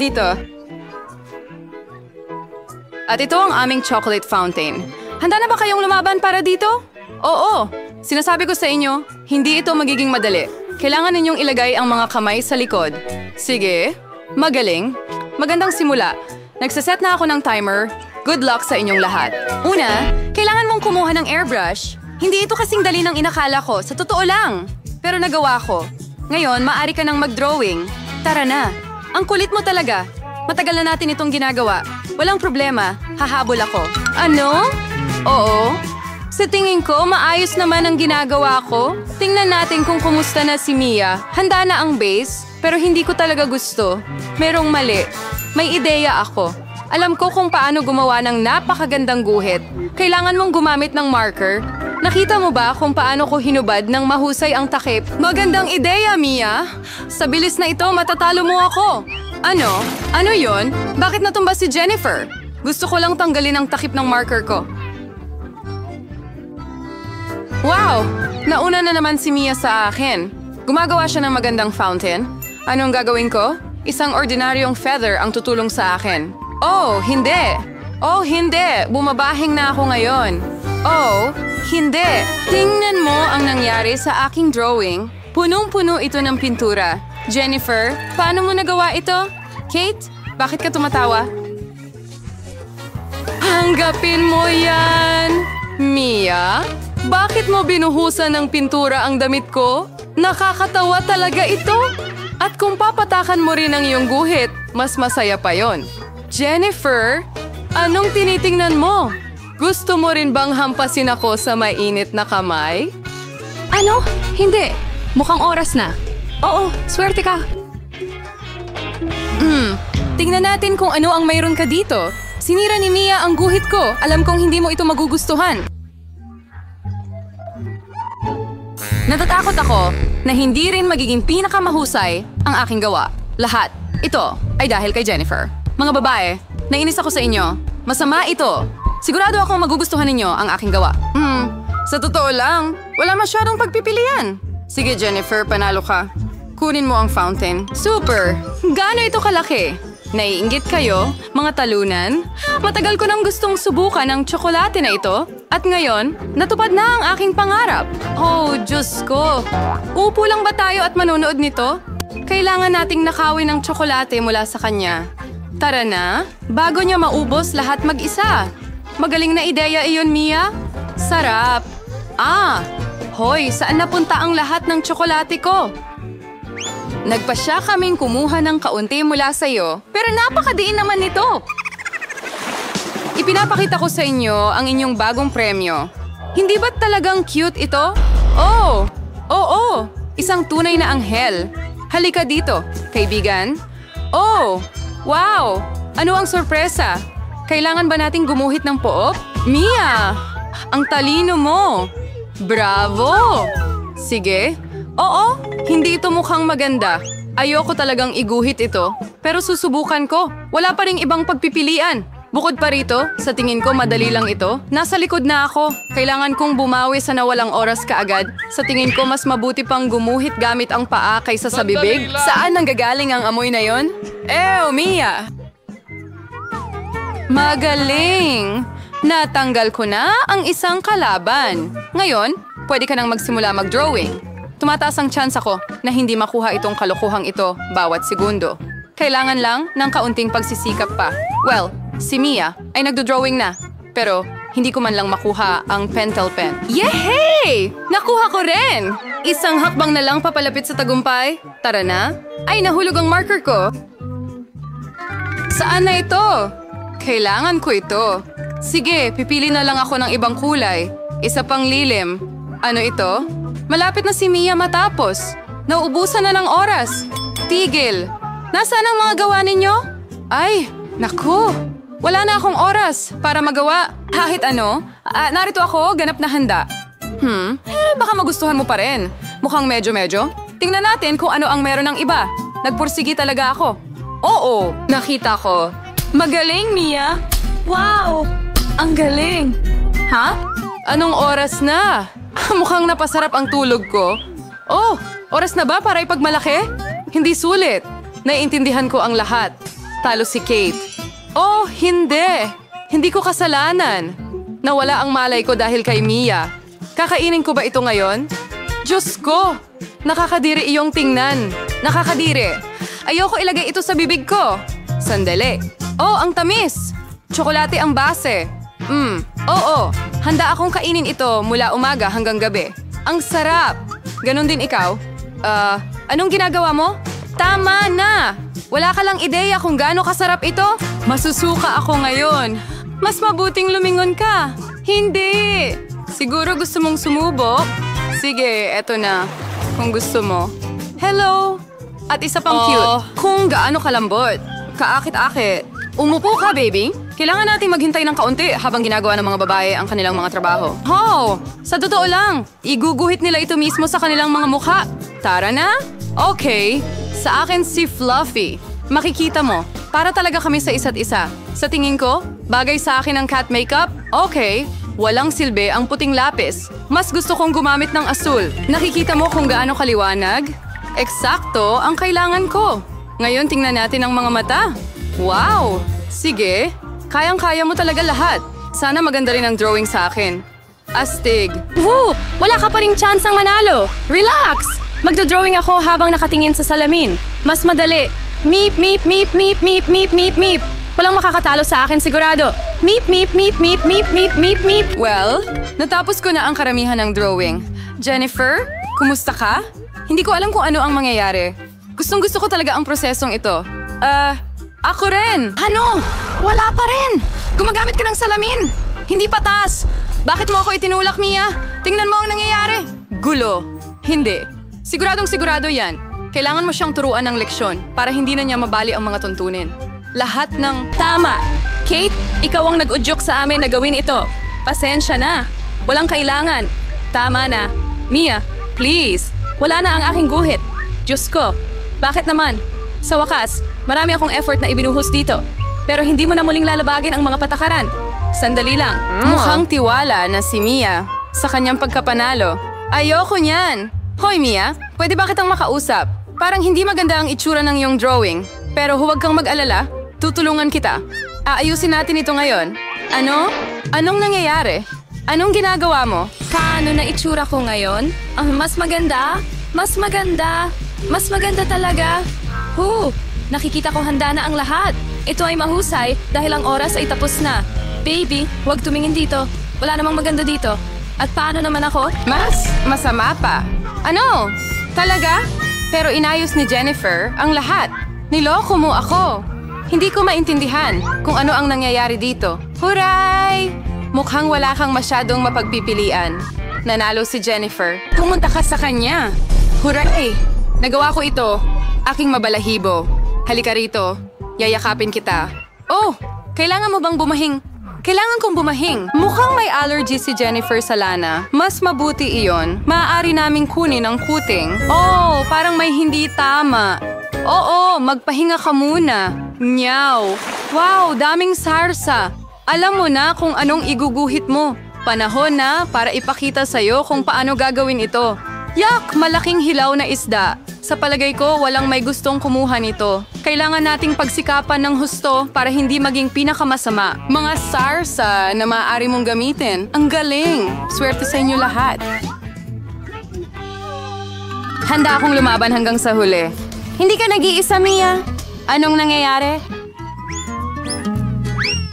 Dito. At ito ang aming chocolate fountain. Handa na ba kayong lumaban para dito? Oo. Sinasabi ko sa inyo, hindi ito magiging madali. Kailangan ninyong ilagay ang mga kamay sa likod. Sige. Magaling. Magandang simula. Nagsaset na ako ng timer. Good luck sa inyong lahat. Una, kailangan mong kumuha ng airbrush. Hindi ito kasing dali ng inakala ko. Sa totoo lang. Pero nagawa ko. Ngayon, maaari ka nang mag-drawing. Tara na. Ang kulit mo talaga. Matagal na natin itong ginagawa. Walang problema. Hahabol ako. Ano? Oo. Sa tingin ko, maayos naman ang ginagawa ko. Tingnan natin kung kumusta na si Mia. Handa na ang base, pero hindi ko talaga gusto. Merong mali. May ideya ako. Alam ko kung paano gumawa ng napakagandang guhit. Kailangan mong gumamit ng marker. Nakita mo ba kung paano ko hinubad ng mahusay ang takip? Magandang ideya, Mia. Sa bilis na ito, matatalo mo ako. Ano? Ano yon? Bakit natumba si Jennifer? Gusto ko lang tanggalin ang takip ng marker ko. Wow! Nauna na naman si Mia sa akin. Gumagawa siya ng magandang fountain. Anong gagawin ko? Isang ordinaryong feather ang tutulong sa akin. Oh, hindi! Oh, hindi! Bumabahing na ako ngayon. Oh, hindi! Tingnan mo ang nangyari sa aking drawing. Punong-puno ito ng pintura. Jennifer, paano mo nagawa ito? Kate, bakit ka tumatawa? Hanggapin mo yan! Mia? Bakit mo binuhusan ng pintura ang damit ko? Nakakatawa talaga ito! At kung papatakan mo rin ang iyong guhit, mas masaya pa yon. Jennifer, anong tinitingnan mo? Gusto mo rin bang hampasin ako sa mainit na kamay? Ano? Hindi. Mukhang oras na. Oo, swerte ka. Tingnan natin kung ano ang mayroon ka dito. Sinira ni Mia ang guhit ko. Alam kong hindi mo ito magugustuhan. Natatakot ako na hindi rin magiging pinakamahusay ang aking gawa. Lahat. Ito ay dahil kay Jennifer. Mga babae, nainis ako sa inyo. Masama ito. Sigurado akong magugustuhan ninyo ang aking gawa. Sa totoo lang, wala masyadong pagpipilian. Sige Jennifer, panalo ka. Kunin mo ang fountain. Super! Gaano ito kalaki? Naiinggit kayo, mga talunan? Matagal ko nang gustong subukan ang tsokolate na ito. At ngayon, natupad na ang aking pangarap. Oh, Diyos ko! Upo lang ba tayo at manonood nito? Kailangan nating nakawin ng tsokolate mula sa kanya. Tara na, bago niya maubos lahat mag-isa. Magaling na ideya iyon, Mia. Sarap. Hoy, saan napunta ang lahat ng tsokolate ko? Nagpasya kaming kumuha ng kaunti mula sa iyo, pero napakadiin naman nito. Ipinapakita ko sa inyo ang inyong bagong premyo. Hindi ba talagang cute ito? Oh, oo, isang tunay na anghel. Halika dito, kaibigan. Oh, wow, ano ang sorpresa? Kailangan ba nating gumuhit ng poop? Mia, ang talino mo. Bravo! Sige. Oo, hindi ito mukhang maganda. Ayoko talagang iguhit ito. Pero susubukan ko. Wala pa ring ibang pagpipilian. Bukod pa rito, sa tingin ko madali lang ito. Nasa likod na ako. Kailangan kong bumawi sa nawalang oras kaagad. Sa tingin ko mas mabuti pang gumuhit gamit ang paa kaysa sa bibig. Saan nanggagaling ang amoy na yon? Mia! Magaling! Natanggal ko na ang isang kalaban. Ngayon, pwede ka nang magsimula mag-drawing. Tumataas ang chance ako na hindi makuha itong kalokohang ito bawat segundo. Kailangan lang ng kaunting pagsisikap pa. Well, si Mia ay nagdo-drawing na. Pero hindi ko man lang makuha ang pentel pen. Yehey! Nakuha ko rin! Isang hakbang na lang papalapit sa tagumpay. Tara na. Ay, nahulog ang marker ko. Saan na ito? Kailangan ko ito. Sige, pipili na lang ako ng ibang kulay. Isa pang lilim. Ano ito? Malapit na si Mia matapos. Nauubusan na ng oras. Tigil. Nasaan ang mga gawa ninyo? Ay, naku. Wala na akong oras para magawa. Kahit ano. Narito ako, ganap na handa. Baka magustuhan mo pa rin. Mukhang medyo-medyo. Tingnan natin kung ano ang meron ng iba. Nagpursigi talaga ako. Oo, nakita ko. Magaling, Mia. Wow, ang galing. Ha? Anong oras na? Mukhang napasarap ang tulog ko. Oh, oras na ba para ipagmalaki? Hindi sulit. Naiintindihan ko ang lahat. Talo si Kate. Oh, hindi! Hindi ko kasalanan. Nawala ang malay ko dahil kay Mia. Kakainin ko ba ito ngayon? Diyos ko! Nakakadiri iyong tingnan. Nakakadiri. Ayoko ilagay ito sa bibig ko. Sandali. Oh, ang tamis! Tsokolate ang base. Oo. Handa akong kainin ito mula umaga hanggang gabi. Ang sarap! Ganon din ikaw? Anong ginagawa mo? Tama na! Wala ka lang ideya kung gaano kasarap ito? Masusuka ako ngayon. Mas mabuting lumingon ka. Hindi! Siguro gusto mong sumubok? Sige, eto na. Kung gusto mo. Hello! At isa pang cute. Kung gaano kalambot. Kaakit-akit. Umupo ka, baby. Kailangan nating maghintay ng kaunti habang ginagawa ng mga babae ang kanilang mga trabaho. Sa totoo lang, iguguhit nila ito mismo sa kanilang mga mukha. Tara na? Okay. Sa akin si Fluffy. Makikita mo, para talaga kami sa isa't isa. Sa tingin ko, bagay sa akin ang cat makeup? Okay. Walang silbi ang puting lapis. Mas gusto kong gumamit ng asul. Nakikita mo kung gaano kaliwanag? Eksakto ang kailangan ko. Ngayon tingnan natin ang mga mata. Wow! Sige. Kayang-kaya mo talaga lahat. Sana maganda rin ang drawing sa akin. Astig. Woo! Wala ka pa ring chance ang manalo. Relax! Magdodrawing ako habang nakatingin sa salamin. Mas madali. Meep, meep, meep, meep, meep, meep, meep, meep. Walang makakatalo sa akin sigurado. Meep, meep, meep, meep, meep, meep, meep, meep. Well, natapos ko na ang karamihan ng drawing. Jennifer, kumusta ka? Hindi ko alam kung ano ang mangyayari. Gustong-gusto ko talaga ang prosesong ito. Ako rin! Ano? Wala pa rin! Gumagamit ka ng salamin! Hindi patas! Bakit mo ako itinulak, Mia? Tingnan mo ang nangyayari! Gulo. Hindi. Siguradong sigurado yan. Kailangan mo siyang turuan ng leksyon para hindi na niya mabali ang mga tuntunin. Lahat ng... Tama! Kate, ikaw ang nag-udyok sa amin na gawin ito. Pasensya na. Walang kailangan. Tama na. Mia, please. Wala na ang aking guhit. Diyos ko. Bakit naman? Sa wakas, marami akong effort na ibinuhos dito. Pero hindi mo na muling lalabagin ang mga patakaran. Sandali lang. Mukhang tiwala na si Mia sa kanyang pagkapanalo. Ayoko niyan. Hoy, Mia, pwede ba kitang makausap? Parang hindi maganda ang itsura ng iyong drawing. Pero huwag kang mag-alala. Tutulungan kita. Aayusin natin ito ngayon. Ano? Anong nangyayari? Anong ginagawa mo? Paano na itsura ko ngayon? Mas maganda? Mas maganda? Mas maganda talaga? Nakikita ko handa na ang lahat. Ito ay mahusay dahil ang oras ay tapos na. Baby, huwag tumingin dito. Wala namang maganda dito. At paano naman ako? Mas masama pa. Ano? Talaga? Pero inayos ni Jennifer ang lahat. Niloko mo ako. Hindi ko maintindihan kung ano ang nangyayari dito. Huray! Mukhang wala kang masyadong mapagpipilian. Nanalo si Jennifer. Pumunta ka sa kanya. Huray! Nagawa ko ito. Aking mabalahibo. Halika rito. Yayakapin kita. Oh! Kailangan mo bang bumahing? Kailangan kong bumahing. Mukhang may allergy si Jennifer sa lana. Mas mabuti iyon. Maaari naming kunin ang kuting. Oh, parang may hindi tama. Oo, magpahinga ka muna. Nyaw. Wow, daming sarsa. Alam mo na kung anong iguguhit mo. Panahon na para ipakita sa'yo kung paano gagawin ito. Yak! Malaking hilaw na isda. Sa palagay ko, walang may gustong kumuha nito. Kailangan nating pagsikapan ng husto para hindi maging pinakamasama. Mga sarsa na maaari mong gamitin. Ang galing! Swerte sa inyo lahat. Handa akong lumaban hanggang sa huli. Hindi ka nag-iisa, Mia. Anong nangyayari?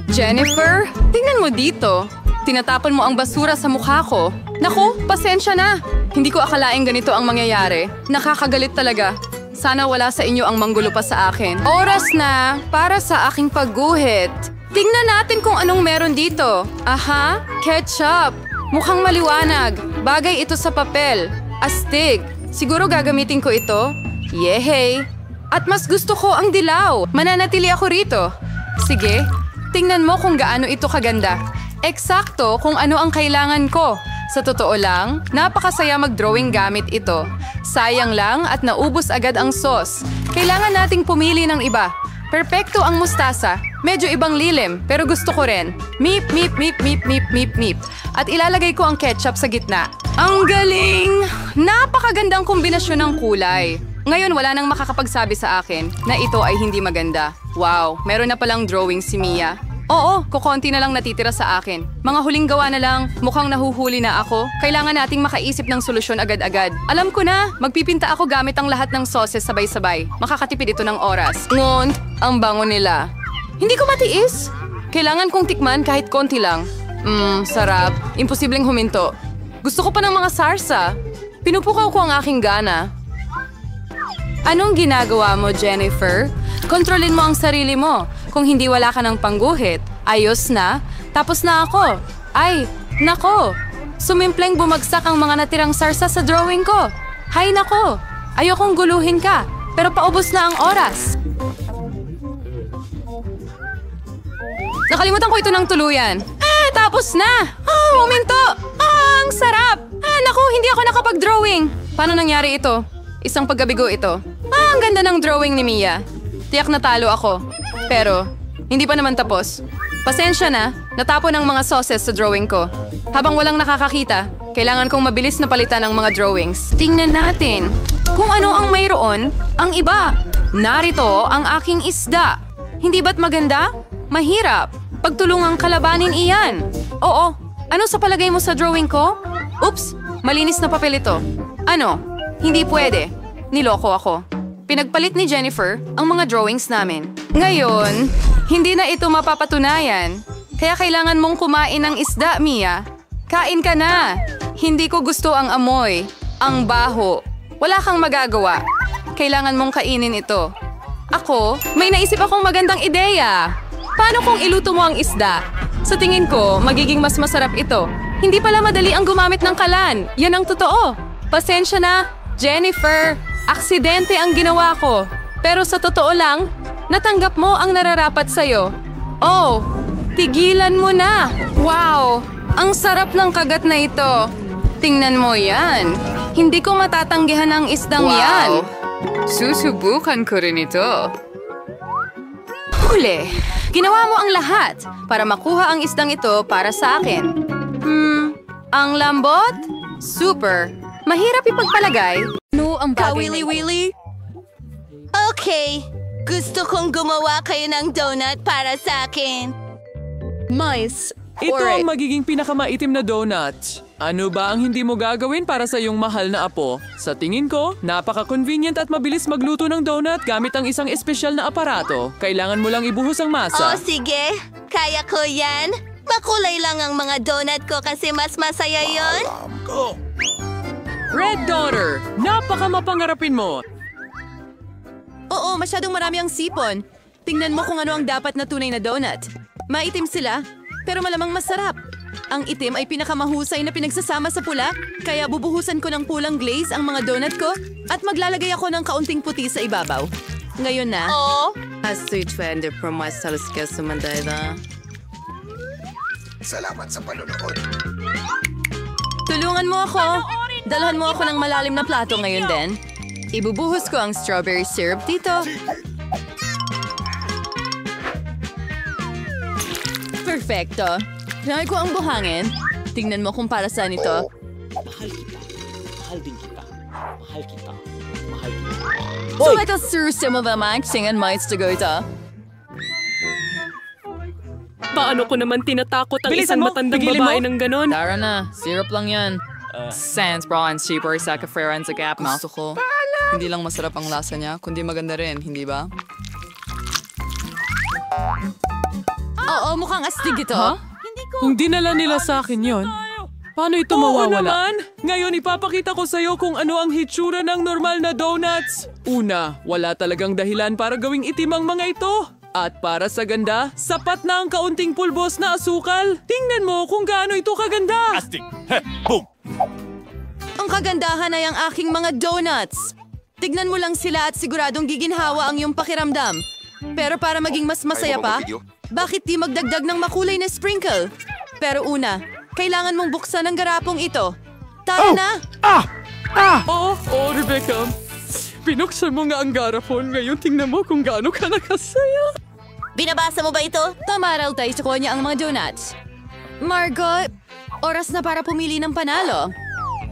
Jennifer, tingnan mo dito. Tinatapon mo ang basura sa mukha ko. Naku, pasensya na. Hindi ko akalaing ganito ang mangyayari. Nakakagalit talaga. Sana wala sa inyo ang manggulo pa sa akin. Oras na para sa aking pagguhit. Tingnan natin kung anong meron dito. Aha, ketchup. Mukhang maliwanag. Bagay ito sa papel. Astig. Siguro gagamitin ko ito. Yehey! At mas gusto ko ang dilaw. Mananatili ako rito. Sige, tingnan mo kung gaano ito kaganda. Eksakto kung ano ang kailangan ko. Sa totoo lang, napakasaya mag-drawing gamit ito. Sayang lang at naubos agad ang sauce. Kailangan nating pumili ng iba. Perpekto ang mustasa. Medyo ibang lilim, pero gusto ko rin. Meep, meep, meep, meep, meep, meep, meep. At ilalagay ko ang ketchup sa gitna. Ang galing! Napakagandang kombinasyon ng kulay. Ngayon wala nang makakapagsabi sa akin na ito ay hindi maganda. Wow, meron na palang drawing si Mia. Oo, kukonti na lang natitira sa akin. Mga huling gawa na lang, mukhang nahuhuli na ako. Kailangan nating makaisip ng solusyon agad-agad. Alam ko na, magpipinta ako gamit ang lahat ng sauces sabay-sabay. Makakatipid ito ng oras. Ngon, ang bango nila. Hindi ko matiis. Kailangan kong tikman kahit konti lang. Sarap. Imposibleng huminto. Gusto ko pa ng mga sarsa. Pinupukaw ko ang aking gana. Anong ginagawa mo, Jennifer? Kontrolin mo ang sarili mo. Kung hindi wala ka ng pangguhit, ayos na, tapos na ako. Ay, nako! Sumimpleng bumagsak ang mga natirang sarsa sa drawing ko. Hay nako! Ayokong guluhin ka, pero paubos na ang oras. Nakalimutan ko ito ng tuluyan. Tapos na! Huminto! Ang sarap! Naku, hindi ako nakapag-drawing. Paano nangyari ito? Isang paggabigo ito. Ang ganda ng drawing ni Mia. Tiyak na talo ako. Pero, hindi pa naman tapos. Pasensya na, natapon ang mga sauces sa drawing ko. Habang walang nakakakita, kailangan kong mabilis na palitan ang mga drawings. Tingnan natin kung ano ang mayroon ang iba. Narito ang aking isda. Hindi ba't maganda? Mahirap. Pagtulungang kalabanin iyan. Oo, ano sa palagay mo sa drawing ko? Oops, malinis na papel ito. Ano? Hindi pwede. Niloko ako. Pinagpalit ni Jennifer ang mga drawings namin. Ngayon, hindi na ito mapapatunayan. Kaya kailangan mong kumain ng isda, Mia. Kain ka na. Hindi ko gusto ang amoy, ang baho. Wala kang magagawa. Kailangan mong kainin ito. Ako, may naisip akong magandang ideya. Paano kung iluto mo ang isda? Sa tingin ko, magiging mas masarap ito. Hindi pala madali ang gumamit ng kalan. Yan ang totoo. Pasensya na, Jennifer. Aksidente ang ginawa ko. Pero sa totoo lang, natanggap mo ang nararapat sa'yo. Oh, tigilan mo na. Wow, ang sarap ng kagat na ito. Tingnan mo yan. Hindi ko matatanggihan ang isdang yan. Susubukan ko rin ito. Huli, ginawa mo ang lahat para makuha ang isdang ito para sa akin. Ang lambot? Super. Mahirap ipagpalagay. No, ang bagay na ito. Okay, gusto kong gumawa kayo ng donut para sa akin. Mais. Ito ang magiging pinakamaitim na donut. Ano ba ang hindi mo gagawin para sa iyong mahal na apo? Sa tingin ko, napaka-convenient at mabilis magluto ng donut gamit ang isang espesyal na aparato. Kailangan mo lang ibuhos ang masa. Oh, sige. Kaya ko yan. Makulay lang ang mga donut ko kasi mas masaya yon. Red Daughter, napaka-mapangarapin mo. Oo, masyadong marami ang sipon. Tingnan mo kung ano ang dapat na tunay na donut. Maitim sila, pero malamang masarap. Ang itim ay pinakamahusay na pinagsasama sa pula, kaya bubuhusan ko ng pulang glaze ang mga donut ko at maglalagay ako ng kaunting puti sa ibabaw. Ngayon na. Oh, Asitwende promasal ka sumandayda. Salamat sa panonood. Tulungan mo ako. Dalhan mo ako ng malalim na plato ngayon din. Ibubuhos ko ang strawberry syrup dito. Perfecto. Hinay ko ang buhangin. Tingnan mo kung para saan ito. Mahal kita. Mahal din kita. Mahal kita. Mahal kita. So ito surusin mo ba, Max? Singan mais to go ito. Paano ko naman tinatakot ang Bilisan isang mo! matandang Pigilin babae mo! ng ganon? Tara na, syrup lang yan. Sans bra and super sa kafreran sa gap mouth. Gusto ko. Hindi lang masarap ang lasa niya, kundi maganda rin, hindi ba? Oo, mukhang astig ito. Kung dinala nila sa akin yon, paano ito mawawala? Naman! Ngayon ipapakita ko sa'yo kung ano ang hitsura ng normal na donuts. Una, wala talagang dahilan para gawing itim ang mga ito. At para sa ganda, sapat na ang kaunting pulbos na asukal. Tingnan mo kung gaano ito kaganda. Astig! Heh! Boom! Ang kagandahan ay ang aking mga donuts. Tignan mo lang sila at siguradong giginhawa ang iyong pakiramdam. Pero para maging mas masaya pa, bakit di magdagdag ng makulay na sprinkle? Pero una, kailangan mong buksan ang garapong ito. Tara na! Oh, Rebecca. Pinuksan mo nga ang garapon. Ngayon tingnan mo kung gaano ka nakasaya. binabasa mo ba ito? Tamaral tayo sa niya ang mga donuts. Margot, oras na para pumili ng panalo.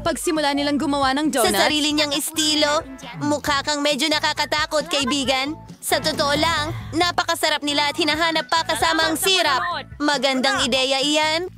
pagsimula nilang gumawa ng Sa donuts. sarili niyang estilo, mukha kang medyo nakakatakot, kaibigan. Sa totoo lang, napakasarap nila at hinahanap pa kasama ang sirap. Magandang ideya iyan.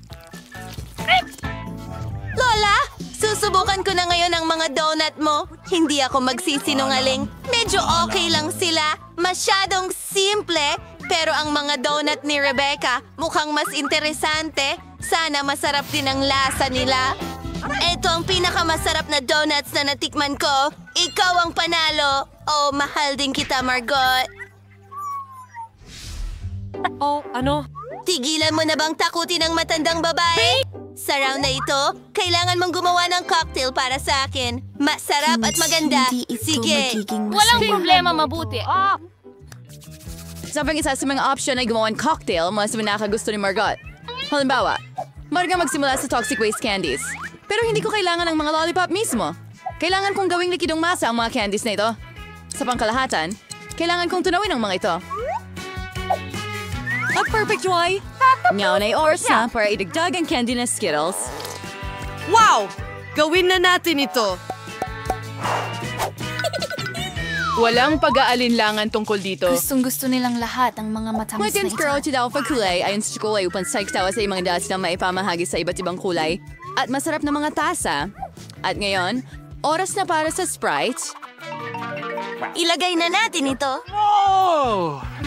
Lola, susubukan ko na ngayon ang mga donut mo. Hindi ako magsisinungaling. Medyo okay lang sila. Masyadong simple. Pero ang mga donut ni Rebecca mukhang mas interesante. Sana masarap din ang lasa nila. Ito ang pinakamasarap na donuts na natikman ko. Ikaw ang panalo. Oh, mahal din kita, Margot. Oh, ano? Tigilan mo na bang takutin ang matandang babae? Sa round na ito, kailangan mong gumawa ng cocktail para sa akin. Masarap at maganda. Sige. Walang problema, mabuti. Sobrang isa sa mga option ay gumawa ng cocktail mas pinakagusto ni Margot. Halimbawa, Marga magsimula sa toxic waste candies. Pero hindi ko kailangan ng mga lollipop mismo. Kailangan kong gawing likidong masa ang mga candies na ito. Sa pangkalahatan, kailangan kong tunawin ang mga ito. At perfect, Joy! Ngayon ay oras na para idagdag ang candy na Skittles. Wow! Gawin na natin ito. Walang pag-aalinlangan tungkol dito. Gustong-gusto nilang lahat ang mga matamis Mula inspiro ci daw pagkulay ayon sa kulay upang sa iktawa sa mga dats na maipamahagi sa iba't ibang kulay at masarap na mga tasa. At ngayon, oras na para sa Sprite. Ilagay na natin ito.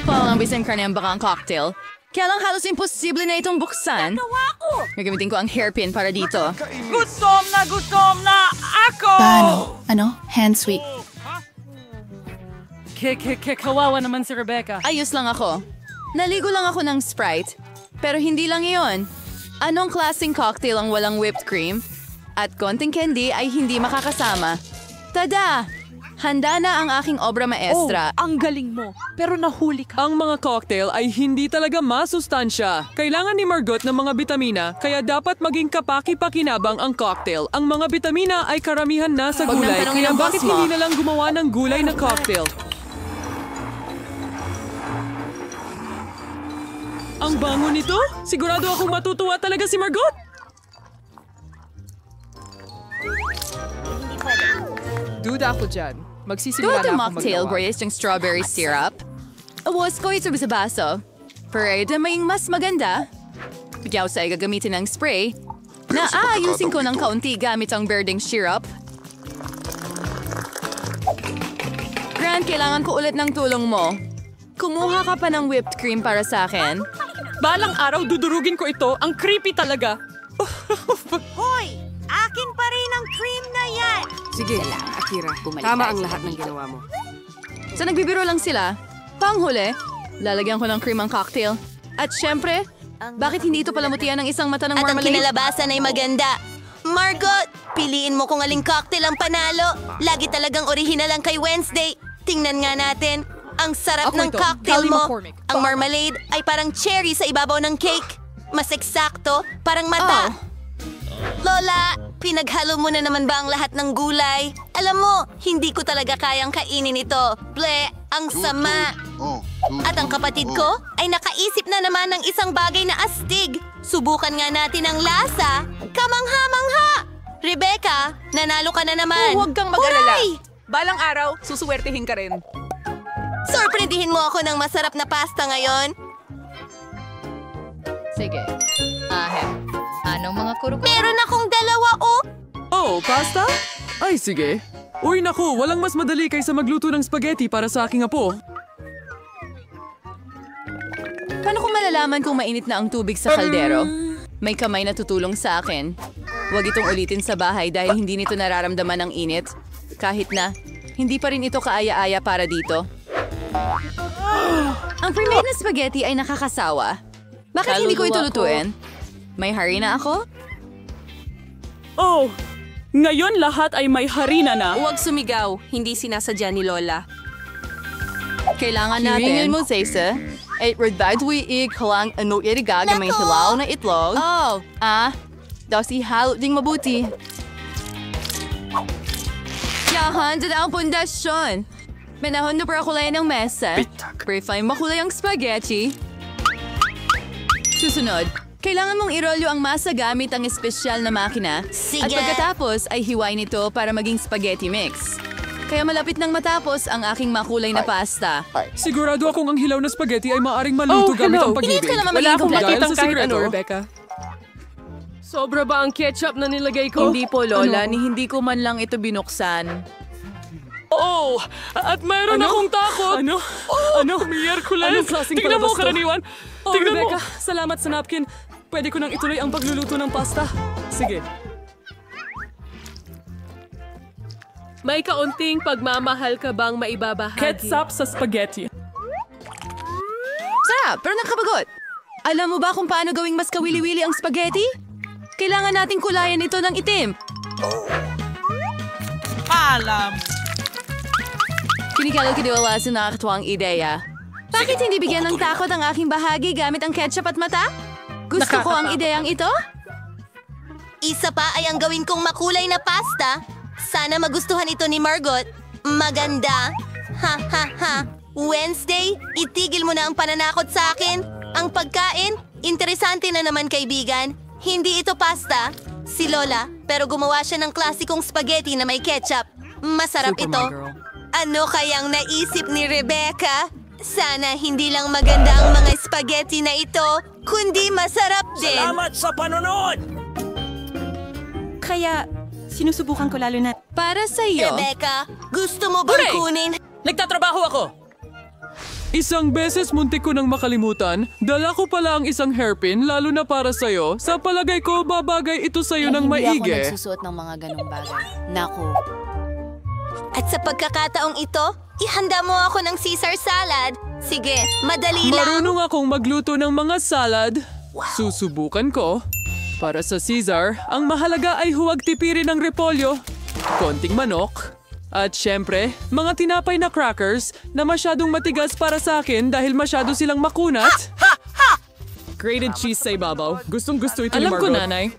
Palang bisan karne ang bakang cocktail. Kaya lang halos imposible na itong buksan. Gagamitin ko ang hairpin para dito. Gutom na ako! Ano? Hand sweep. Kawawa naman si Rebecca. Ayos lang ako. Naligo lang ako ng Sprite. Pero hindi lang iyon. Anong klaseng cocktail ang walang whipped cream? At konting candy ay hindi makakasama. Tada! Handa na ang aking obra maestra. Ang galing mo. Pero nahuli ka. Ang mga cocktail ay hindi talaga masustansya. Kailangan ni Margot ng mga bitamina, kaya dapat maging kapaki-pakinabang ang cocktail. Ang mga bitamina ay karamihan na sa Huwag nang gulay, tanongin kaya ang boss bakit mo. hindi na lang gumawa ng gulay na cocktail? Ang bango nito? Sigurado akong matutuwa talaga si Margot! Duda ako dyan. Magsisimula Duwag na ako mocktail magawa. braised yung strawberry syrup. Awas ko ito sa baso. Pero may mas maganda. Bigyaw sa gagamitin ng spray na aayusin ko ng kaunti gamit ang berdeng syrup. Grant, kailangan ko ulit ng tulong mo. Kumuha ka pa ng whipped cream para sa akin. Balang araw dudurugin ko ito. Ang creepy talaga. Hoy! Akin pa rin ang cream na yan! Sige, Akira. Tama ang lahat ng ginawa mo. So nagbibiro lang sila. Panghuli, lalagyan ko ng cream ang cocktail. At syempre, bakit hindi ito palamutian ng isang mata ng At ang marmalade? kinalabasan ay maganda. Margot, piliin mo kung aling cocktail ang panalo. Lagi talagang orihinal ang kay Wednesday. Tingnan nga natin. Ang sarap Ako ng ito, cocktail Callie mo. McCormick. Ang marmalade ay parang cherry sa ibabaw ng cake. Mas eksakto, parang mata. Lola, pinaghalo mo na naman ba ang lahat ng gulay? Alam mo, hindi ko talaga kayang kainin ito. Ble, ang sama. At ang kapatid ko ay nakaisip na naman ng isang bagay na astig. Subukan nga natin ang lasa. Kamangha-mangha! Rebecca, nanalo ka na naman. Huwag kang mag-alala. Huray! Balang araw, susuwertehin ka rin. Sorprendihin mo ako ng masarap na pasta ngayon. Sige. Anong mga kurupon? Meron akong dalawa, oh! Oh, pasta? Ay, sige. Uy, naku, walang mas madali kaysa magluto ng spaghetti para sa aking apo. Paano ko malalaman kung mainit na ang tubig sa kaldero? May kamay na tutulong sa akin. Huwag itong ulitin sa bahay dahil hindi nito nararamdaman ang init. Kahit na, hindi pa rin ito kaaya-aya para dito. Ang pre-made na spaghetti ay nakakasawa. Bakit hindi ko ito Kaluluwa ko. lutuin? May hari na ako? Oh, ngayon lahat ay may harina na. Huwag sumigaw. Hindi sinasadya ni Lola. Kailangan natin. Hiringin mo, Zaysa. Ay, redad wi kalang ano irigaga may hilaw na itlog. Oh, Daw si halo ding mabuti. yahan na ang pundasyon. Manahon na para kulay ng mesa. Pre-fine makulay ang spaghetti. Susunod, Kailangan mong irolyo ang masa gamit ang espesyal na makina. Sige. At pagkatapos ay hiwain ito para maging spaghetti mix. Kaya malapit nang matapos ang aking makulay na pasta. Sigurado akong ang hilaw na spaghetti ay maaring maluto gamit ang Init pag-ibig. ka naman Wala maging akong kompleto. makitang Dahil sa kahit ano, sikreto. Rebecca. Sobra ba ang ketchup na nilagay ko? Hindi po, Lola. Hindi ko man lang ito binuksan. Oh! At mayroon akong takot! Ano? Miyerkules? Anong klaseng Tingnan mo, palabas to? karaniwan! Oh, Tingnan Rebecca, mo! Salamat sa napkin. Pwede ko nang ituloy ang pagluluto ng pasta. Sige. May kaunting pagmamahal ka bang maibabahagi? Ketchup sa spaghetti. Sarap, pero nakabagot. Alam mo ba kung paano gawing mas kawili-wili ang spaghetti? Kailangan nating kulayan ito ng itim. Kinikalaw-kiniwala sa nakakatuwang ideya. Bakit hindi bigyan ng takot ang aking bahagi gamit ang ketchup at mata? Gusto ko ang ideyang ito? Isa pa ay ang gawin kong makulay na pasta. Sana magustuhan ito ni Margot. Maganda. Ha ha ha. Wednesday, itigil mo na ang pananakot sa akin. Ang pagkain, interesante na naman kaibigan. Hindi ito pasta. Si Lola, pero gumawa siya ng klasikong spaghetti na may ketchup. Masarap ito. Ano kayang naisip ni Rebecca? Sana hindi lang maganda ang mga spaghetti na ito, kundi masarap din. Salamat sa panonood! Kaya, sinusubukan ko lalo na... Para sa iyo. Rebecca, gusto mo bang Hooray! kunin? Nagtatrabaho ako! Isang beses muntik ko nang makalimutan, dala ko pala ang isang hairpin lalo na para sa'yo. Sa palagay ko, babagay ito sa'yo ng Hindi ako maigi. nagsusuot ng mga ganong bagay. Naku. At sa pagkakataong ito, ihanda mo ako ng Caesar salad. Sige, madali lang. Marunong akong magluto ng mga salad. Susubukan ko. Para sa Caesar, ang mahalaga ay huwag tipirin ng repolyo, konting manok, at syempre, mga tinapay na crackers na masyadong matigas para sa akin dahil masyado silang makunat. Grated cheese sa ibabaw. Gustong-gusto ito ni Alam Margot. ko, nanay.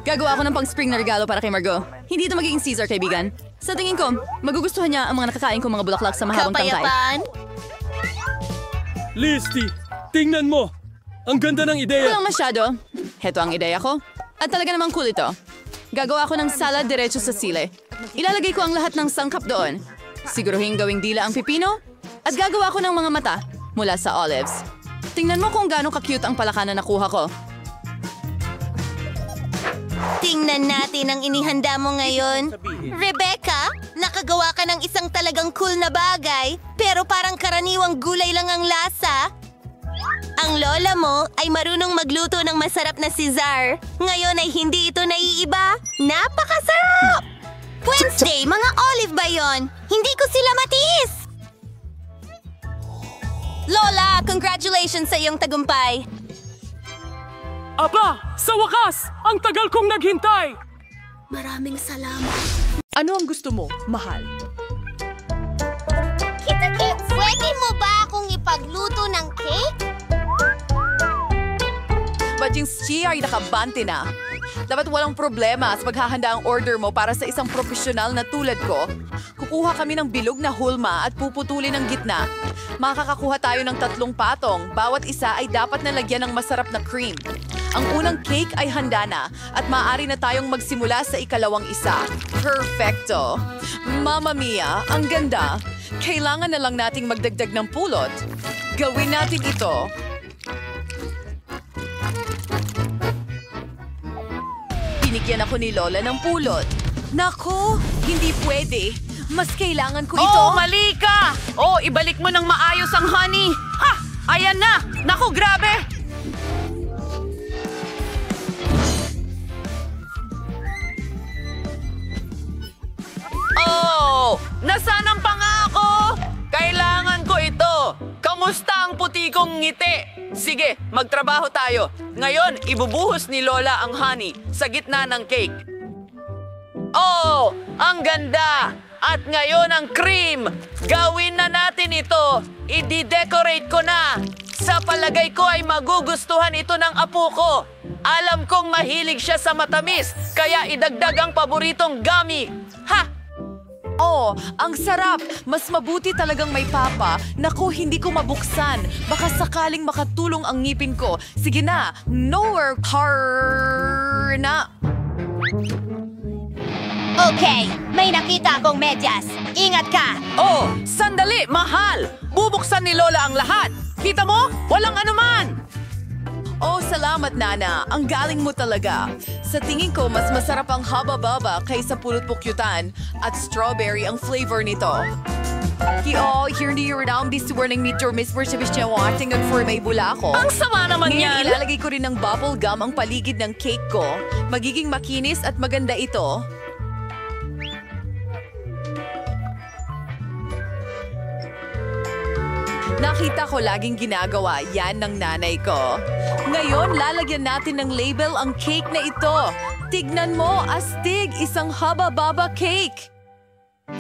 Gagawa ako ng pang-spring na regalo para kay Margot. Hindi ito magiging Caesar, kaibigan. Sa tingin ko, magugustuhan niya ang mga nakakain kong mga bulaklak sa mahabang tangkay. Kapayapaan. Listy, tingnan mo! Ang ganda ng ideya! Walang masyado. Heto ang ideya ko. At talaga namang cool ito. Gagawa ko ng salad diretso sa sile. Ilalagay ko ang lahat ng sangkap doon. Siguruhin gawing dila ang pipino. At gagawa ko ng mga mata mula sa olives. Tingnan mo kung gaano ka-cute ang palaka na nakuha ko. Tingnan natin ang inihanda mo ngayon. Rebecca, nakagawa ka ng isang talagang cool na bagay, pero parang karaniwang gulay lang ang lasa. Ang lola mo ay marunong magluto ng masarap na Caesar. Ngayon ay hindi ito naiiba. Napakasarap! Wednesday, mga olive ba yon? Hindi ko sila matiis! Lola, congratulations sa iyong tagumpay. Aba! Sa wakas! Ang tagal kong naghintay! Maraming salamat. Ano ang gusto mo, mahal? Kita-kit, pwede mo ba akong ipagluto ng cake? Ba't yung siya ay nakabante na? Dapat walang problema sa paghahanda ang order mo para sa isang profesional na tulad ko. Kukuha kami ng bilog na hulma at puputulin ang gitna. Makakakuha tayo ng 3 patong. Bawat isa ay dapat nalagyan ng masarap na cream. Ang unang cake ay handa na at maaari na tayong magsimula sa ikalawang isa. Perfecto! Mamma mia, ang ganda! Kailangan na lang nating magdagdag ng pulot. Gawin natin ito. Binigyan ako ni Lola ng pulot. Nako, hindi pwede. Mas kailangan ko ito. Oh, mali ka! Oh, ibalik mo ng maayos ang honey. Ha! Ayan na! Naku, grabe! Oh! Nasaan ang pangako? Kailangan ko ito. Kamusta ang puti kong ngiti? Sige, magtrabaho tayo. Ngayon, ibubuhos ni Lola ang honey sa gitna ng cake. Oh! Ang ganda! At ngayon ang cream! Gawin na natin ito! I-decorate ko na! Sa palagay ko ay magugustuhan ito ng apo ko. Alam kong mahilig siya sa matamis, kaya idagdag ang paboritong gummy. Ha! ang sarap. Mas mabuti talagang may papa. Naku, hindi ko mabuksan. Baka sakaling makatulong ang ngipin ko. Sige na, nowhere car na. Okay, may nakita akong medyas. Ingat ka! Oh, sandali, mahal! Bubuksan ni Lola ang lahat. Kita mo? Walang anuman! Oh, salamat, Nana. Ang galing mo talaga. Sa tingin ko, mas masarap ang haba-baba kaysa pulot pukyutan at strawberry ang flavor nito. Here ni Yuridam, this warning meet your miss for siya watching and for may bula ko. Ang sama naman Ngayon, yan! ilalagay ko rin ng bubble gum ang paligid ng cake ko. Magiging makinis at maganda ito. Nakita ko laging ginagawa yan ng nanay ko. Ngayon, lalagyan natin ng label ang cake na ito. Tignan mo, astig, isang haba-baba cake.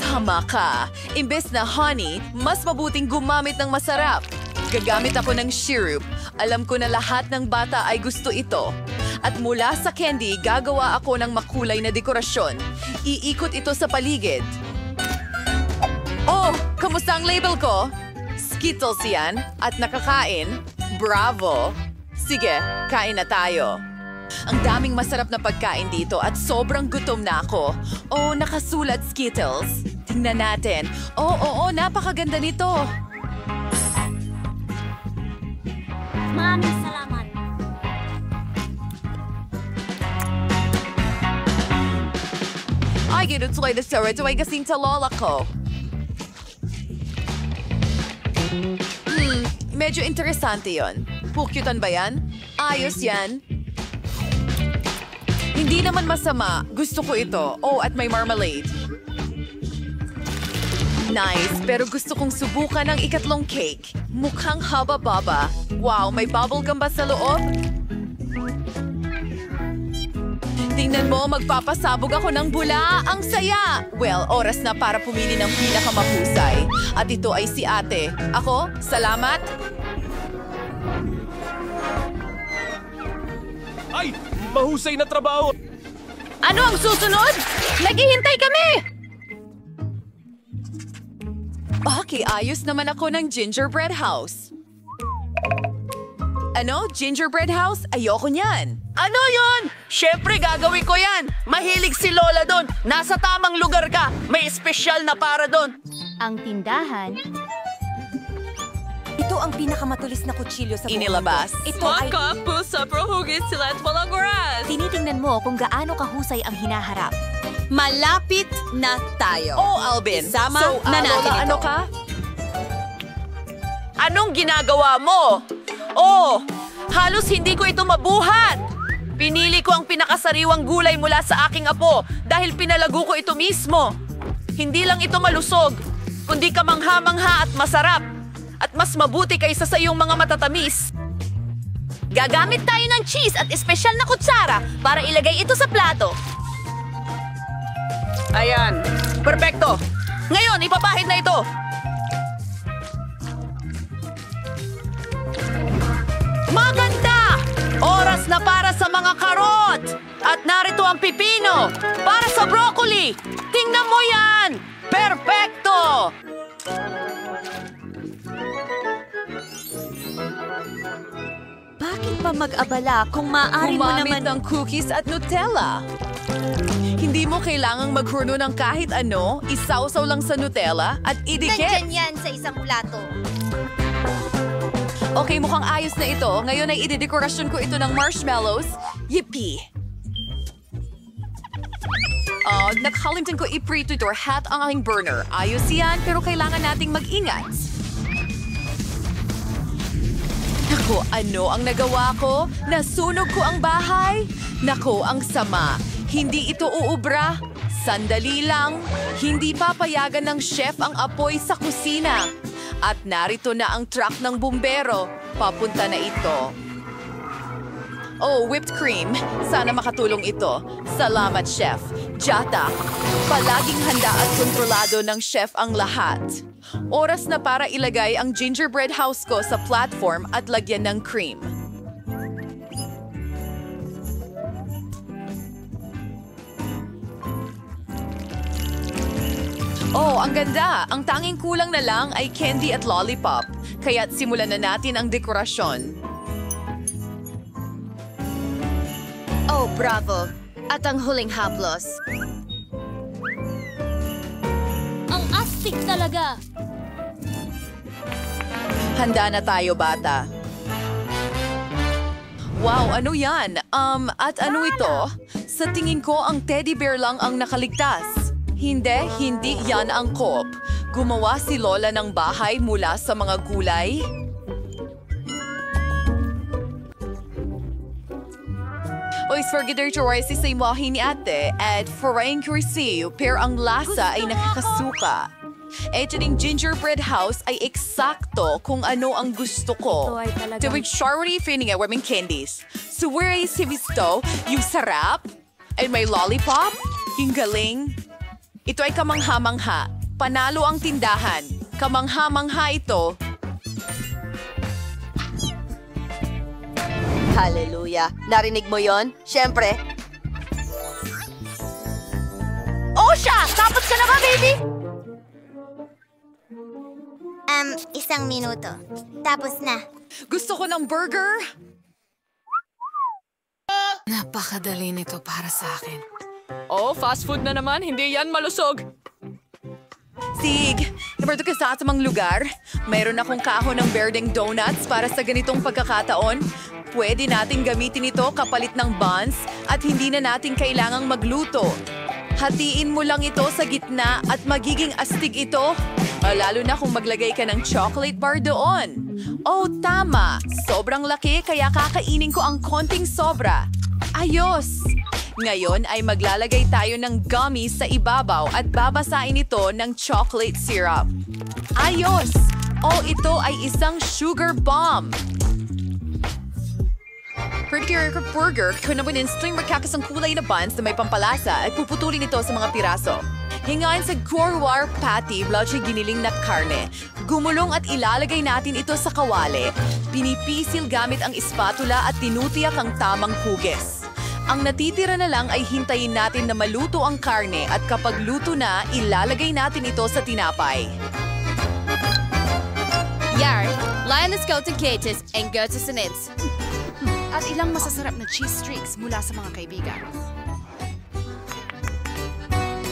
Tama ka. Imbes na honey, mas mabuting gumamit ng masarap. Gagamit ako ng syrup. Alam ko na lahat ng bata ay gusto ito. At mula sa candy, gagawa ako ng makulay na dekorasyon. Iikot ito sa paligid. Oh, kamusta ang label ko? Skittles yan at nakakain. Bravo! Sige, kain na tayo. Ang daming masarap na pagkain dito at sobrang gutom na ako. Oh, nakasulat Skittles. Tingnan natin. Oo, napakaganda nito. Maraming salamat. Ay, ginutuloy na sarap. Ito ay kasing sa lola ko. Medyo interesante yon. Pukyutan ba yan? Ayos yan. Hindi naman masama. Gusto ko ito. Oh, at may marmalade. Nice, pero gusto kong subukan ang ikatlong cake. Mukhang haba-baba. Wow, may bubblegum ba sa loob? Tingnan mo, magpapasabog ako ng bula. Ang saya! Well, oras na para pumili ng pinakamahusay. At ito ay si ate. Ako, salamat. Ay! Mahusay na trabaho! Ano ang susunod? Naghihintay kami! Okay, ayos naman ako ng gingerbread house. Ano? Gingerbread house? Ayoko niyan. Ano yon? Siyempre gagawin ko yan! Mahilig si Lola doon! Nasa tamang lugar ka! May espesyal na para doon! Ang tindahan. Ito ang pinakamatulis na kutsilyo sa buong Inilabas. mundo. Ito ay... pusa, prohugis sila at walang oras. Tinitingnan mo kung gaano kahusay ang hinaharap. Malapit na tayo. Oh, Alvin. Isama So, na natin Lola, ito. ano ka? Anong ginagawa mo? Oh, halos hindi ko ito mabuhat! Pinili ko ang pinakasariwang gulay mula sa aking apo dahil pinalago ko ito mismo. Hindi lang ito malusog, kundi kamangha-mangha at masarap. At mas mabuti kaysa sa iyong mga matatamis. Gagamit tayo ng cheese at espesyal na kutsara para ilagay ito sa plato. Ayan, perfecto. Ngayon, ipapahid na ito. Maganda! Oras na para sa mga karot! At narito ang pipino para sa broccoli! Tingnan mo yan! Perfecto! Bakit pa mag-abala kung maaari mo Gumamit naman... ng cookies at Nutella. Hindi mo kailangang maghuno ng kahit ano, isawsaw lang sa Nutella at idikit. yan sa isang plato. Okay, mukhang ayos na ito. Ngayon ay idedekorasyon ko ito ng marshmallows. Yippee! Nakalimutan ko i-preheat or hat ang aking burner. Ayos yan, pero kailangan nating mag-ingat. Naku, ano ang nagawa ko? Nasunog ko ang bahay? Naku, ang sama. Hindi ito uubra. Sandali lang. Hindi papayagan ng chef ang apoy sa kusina. At narito na ang truck ng bumbero. Papunta na ito. Oh, whipped cream. Sana makatulong ito. Salamat, chef. Jata, palaging handa at kontrolado ng chef ang lahat. Oras na para ilagay ang gingerbread house ko sa platform at lagyan ng cream. Oh, ang ganda! Ang tanging kulang na lang ay candy at lollipop. Kaya't simulan na natin ang dekorasyon. Oh, bravo! At ang huling haplos. Ang astig talaga! Handa na tayo, bata. Wow, ano yan? At ano ito? Sa tingin ko, ang teddy bear lang ang nakaligtas. Hindi yan ang Coop. Gumawa si Lola ng bahay mula sa mga gulay. Oy, sforgiderturoy si imahe ni ate at forain cursiw pero ang lasa ay nakakasuka. Ito ding gingerbread house ay eksakto kung ano ang gusto ko. Tuwing charity feeling ay warming candies. So where is si Visto? Yung sarap? And may lollipop? Yung galing? Ito ay kamangha-mangha. Panalo ang tindahan. Kamangha-mangha ito. Hallelujah! Narinig mo yon? Siyempre. Osha! Tapos ka na ba, baby? Isang minuto. Tapos na. Gusto ko ng burger. Napakadali nito para sa akin. Oh, fast food na naman. Hindi yan malusog. Sig, nabarto ka sa atamang lugar. Mayroon akong kahon ng berdeng donuts para sa ganitong pagkakataon. Pwede natin gamitin ito kapalit ng buns at hindi na natin kailangang magluto. Hatiin mo lang ito sa gitna at magiging astig ito. Lalo na kung maglagay ka ng chocolate bar doon. Oh, tama. Sobrang laki kaya kakainin ko ang konting sobra. Ayos! Ngayon ay maglalagay tayo ng gummies sa ibabaw at babasain ito ng chocolate syrup. Ayos! Oh, ito ay isang sugar bomb. Pretty burger, kunabunin slim makakasang kulay na buns na may pampalasa at puputulin ito sa mga piraso. Hingain sa kurwar patty, blauche giniling na karne. Gumulong at ilalagay natin ito sa kawali. Pinipisil gamit ang espatula at tinutiyak ang tamang hugis. Ang natitira na lang ay hintayin natin na maluto ang karne at kapag luto na, ilalagay natin ito sa tinapay. Yar, lioness go to Katis and go to Sinits. At ilang masasarap na cheese streaks mula sa mga kaibigan.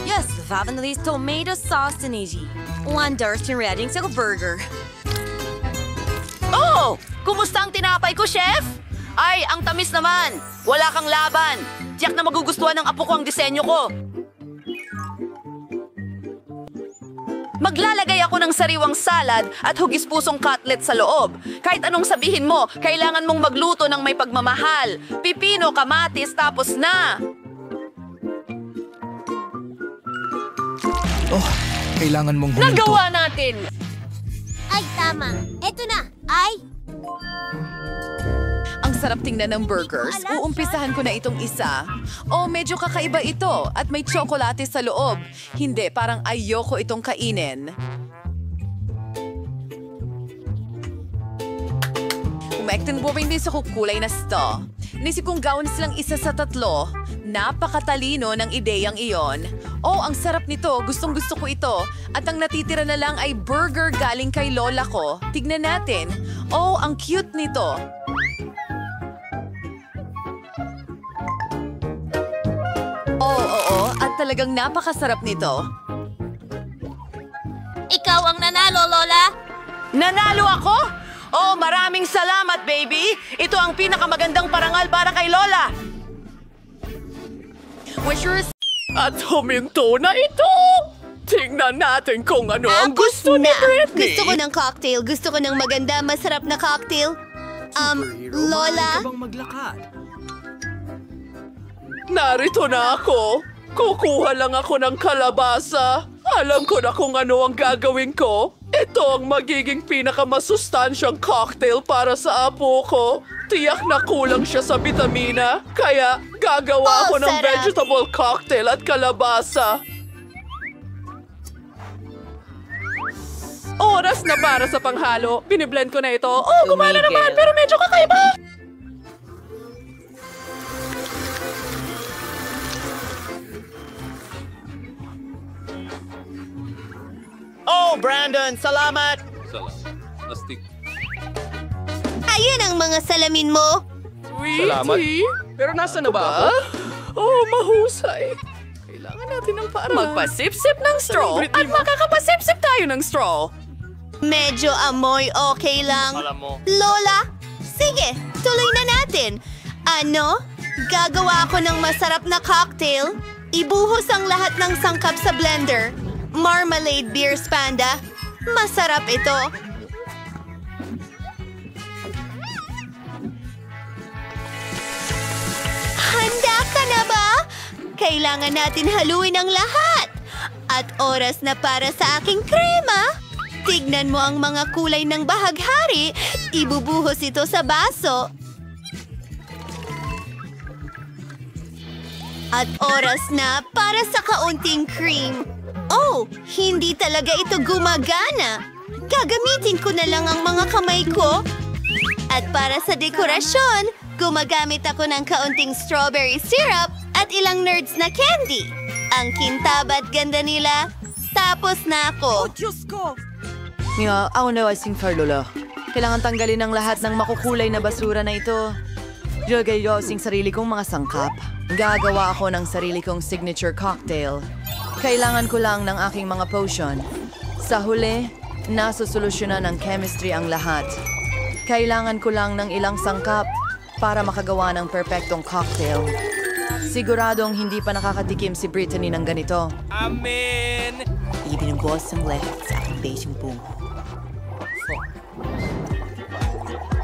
Yes, Vavanelli's tomato sauce and easy. Wonders and reading sa burger. Oh! Kumusta ang tinapay ko, chef? Ay, ang tamis naman. Wala kang laban. Tiyak na magugustuhan ng apo ko ang disenyo ko. Maglalagay ako ng sariwang salad at hugis-pusong cutlet sa loob. Kahit anong sabihin mo, kailangan mong magluto ng may pagmamahal. Pipino, kamatis, tapos na. Oh, kailangan mong huminto. Nagawa natin! Ay, tama. Eto na. Ay! Ang sarap tingnan ng burgers. Uumpisahan ko na itong isa. Oh, medyo kakaiba ito at may tsokolate sa loob. Hindi, parang ayoko itong kainin. Umektin mo rin din sa kukulay na sto. Nisip kong gawin silang isa sa tatlo. Napakatalino ng ideyang iyon. Oh, ang sarap nito. Gustong-gusto ko ito. At ang natitira na lang ay burger galing kay lola ko. Tignan natin. Oh, ang cute nito. Oo, at talagang napakasarap nito. Ikaw ang nanalo, Lola! Nanalo ako? Oh, maraming salamat, baby! Ito ang pinakamagandang parangal para kay Lola! Wishers, At huminto na ito! Tingnan natin kung ano ang gusto ni Britney! Gusto ko ng cocktail. Gusto ko ng maganda, masarap na cocktail. Lola? Narito na ako. Kukuha lang ako ng kalabasa. Alam ko na kung ano ang gagawin ko. Ito ang magiging pinakamasustansyang cocktail para sa apo ko. Tiyak na kulang siya sa bitamina. Kaya gagawa ako ng vegetable cocktail at kalabasa. Oras na para sa panghalo. Biniblend ko na ito. Oh, gumana naman pero medyo kakaiba. Brandon! Salamat! Ayun ang mga salamin mo. Salamat. Pero nasa na ba ako? Oh, mahusay. Kailangan natin ng paraan. Magpasip-sip ng straw at makakapasip-sip tayo ng straw. Medyo amoy okay lang. Lola, sige, tuloy na natin. Ano? Gagawa ako ng masarap na cocktail. Ibuhos ang lahat ng sangkap sa blender. Marmalade beer panda. Masarap ito. Handa ka na ba? Kailangan natin haluin ang lahat. At oras na para sa aking krema. Tignan mo ang mga kulay ng bahaghari. Ibubuhos ito sa baso. At oras na para sa kaunting cream. Oh, hindi talaga ito gumagana. Gagamitin ko na lang ang mga kamay ko. At para sa dekorasyon, gumagamit ako ng kaunting strawberry syrup at ilang nerds na candy. Ang kintab at ganda nila. Tapos na ako. Diyos ko! Mia, ako na asing Lola. Kailangan tanggalin ang lahat ng makukulay na basura na ito. Jagay yosing sarili kong mga sangkap. Gagawa ako ng sarili kong signature cocktail. Kailangan ko lang ng aking mga potion. Sa huli, nasusolusyonan ng chemistry ang lahat. Kailangan ko lang ng ilang sangkap para makagawa ng perpektong cocktail. Siguradong hindi pa nakakatikim si Brittany ng ganito. Amen! Ibinubos ang lahat sa aking basing boom.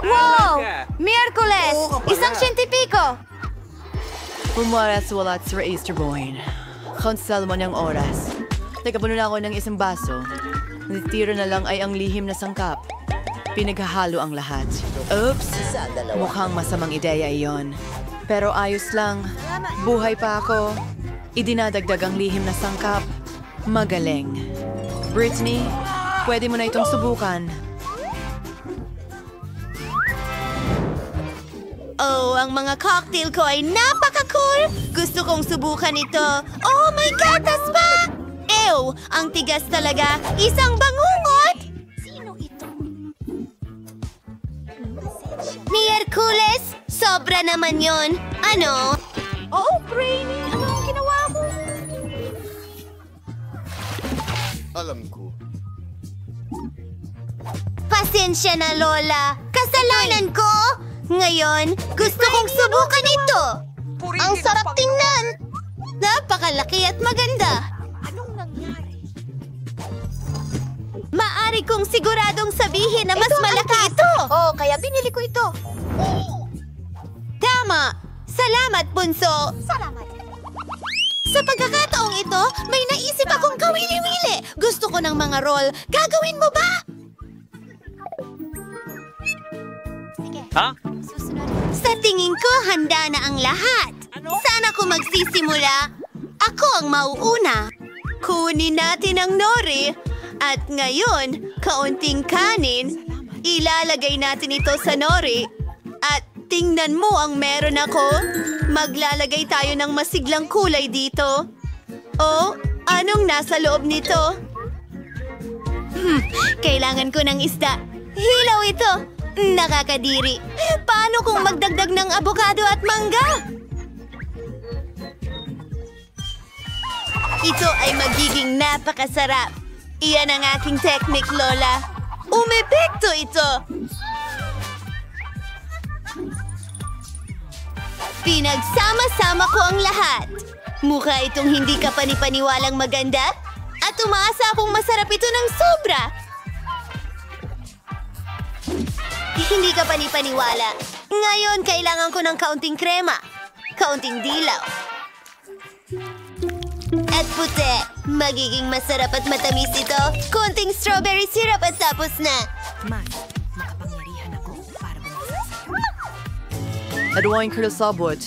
Wow! Miyerkules! Isang siyentipiko! Pumaras-walat sa Easter Boy. Konsel mo niyang oras. Teka, puno na ako ng isang baso. Natitira na lang ay ang lihim na sangkap. Pinaghahalo ang lahat. Oops! Mukhang masamang ideya iyon. Pero ayos lang. Buhay pa ako. Idinadagdag ang lihim na sangkap. Magaling. Brittany, pwede mo na itong subukan. Oh, ang mga cocktail ko ay napaka-cool! Gusto kong subukan ito. Oh, may gatas pa! Ew! Ang tigas talaga! Isang bangungot! Sino ito? Miyerkules! Sobra naman yon. Ano? Oh, Brainy! Ano ang ginawa mo? Alam ko. Pasensya na, Lola. Kasalanan ko! Ngayon, gusto kong subukan ito. Ang sarap tingnan. Napakalaki at maganda. Anong nangyari? Maari kong siguradong sabihin na mas malaki ito. Oh, kaya binili ko ito. Tama. Salamat, Bunso. Salamat. Sa pagkakataong ito, may naisip akong kawili-wili. Gusto ko ng mga roll. Gagawin mo ba? Ha? Sa tingin ko, handa na ang lahat. Sana ko magsisimula. Ako ang mauuna. Kunin natin ang nori. At ngayon, kaunting kanin. Ilalagay natin ito sa nori. At tingnan mo ang meron ako. Maglalagay tayo ng masiglang kulay dito. Oh, anong nasa loob nito? Kailangan ko ng isda. Hilaw ito. Nakakadiri. Paano kung magdagdag ng abokado at mangga? Ito ay magiging napakasarap. Iyan ang aking technique, Lola. Umepekto ito. Pinagsama-sama ko ang lahat. Mukha itong hindi ka panipaniwalang maganda. At umaasa akong masarap ito ng sobra. Hindi ka panipaniwala. Ngayon, kailangan ko ng kaunting krema. Kaunting dilaw. At puti. Magiging masarap at matamis ito. Konting strawberry syrup at tapos na. Makapangyarihan ako para bumasasayaw. Adwain ko na sabot.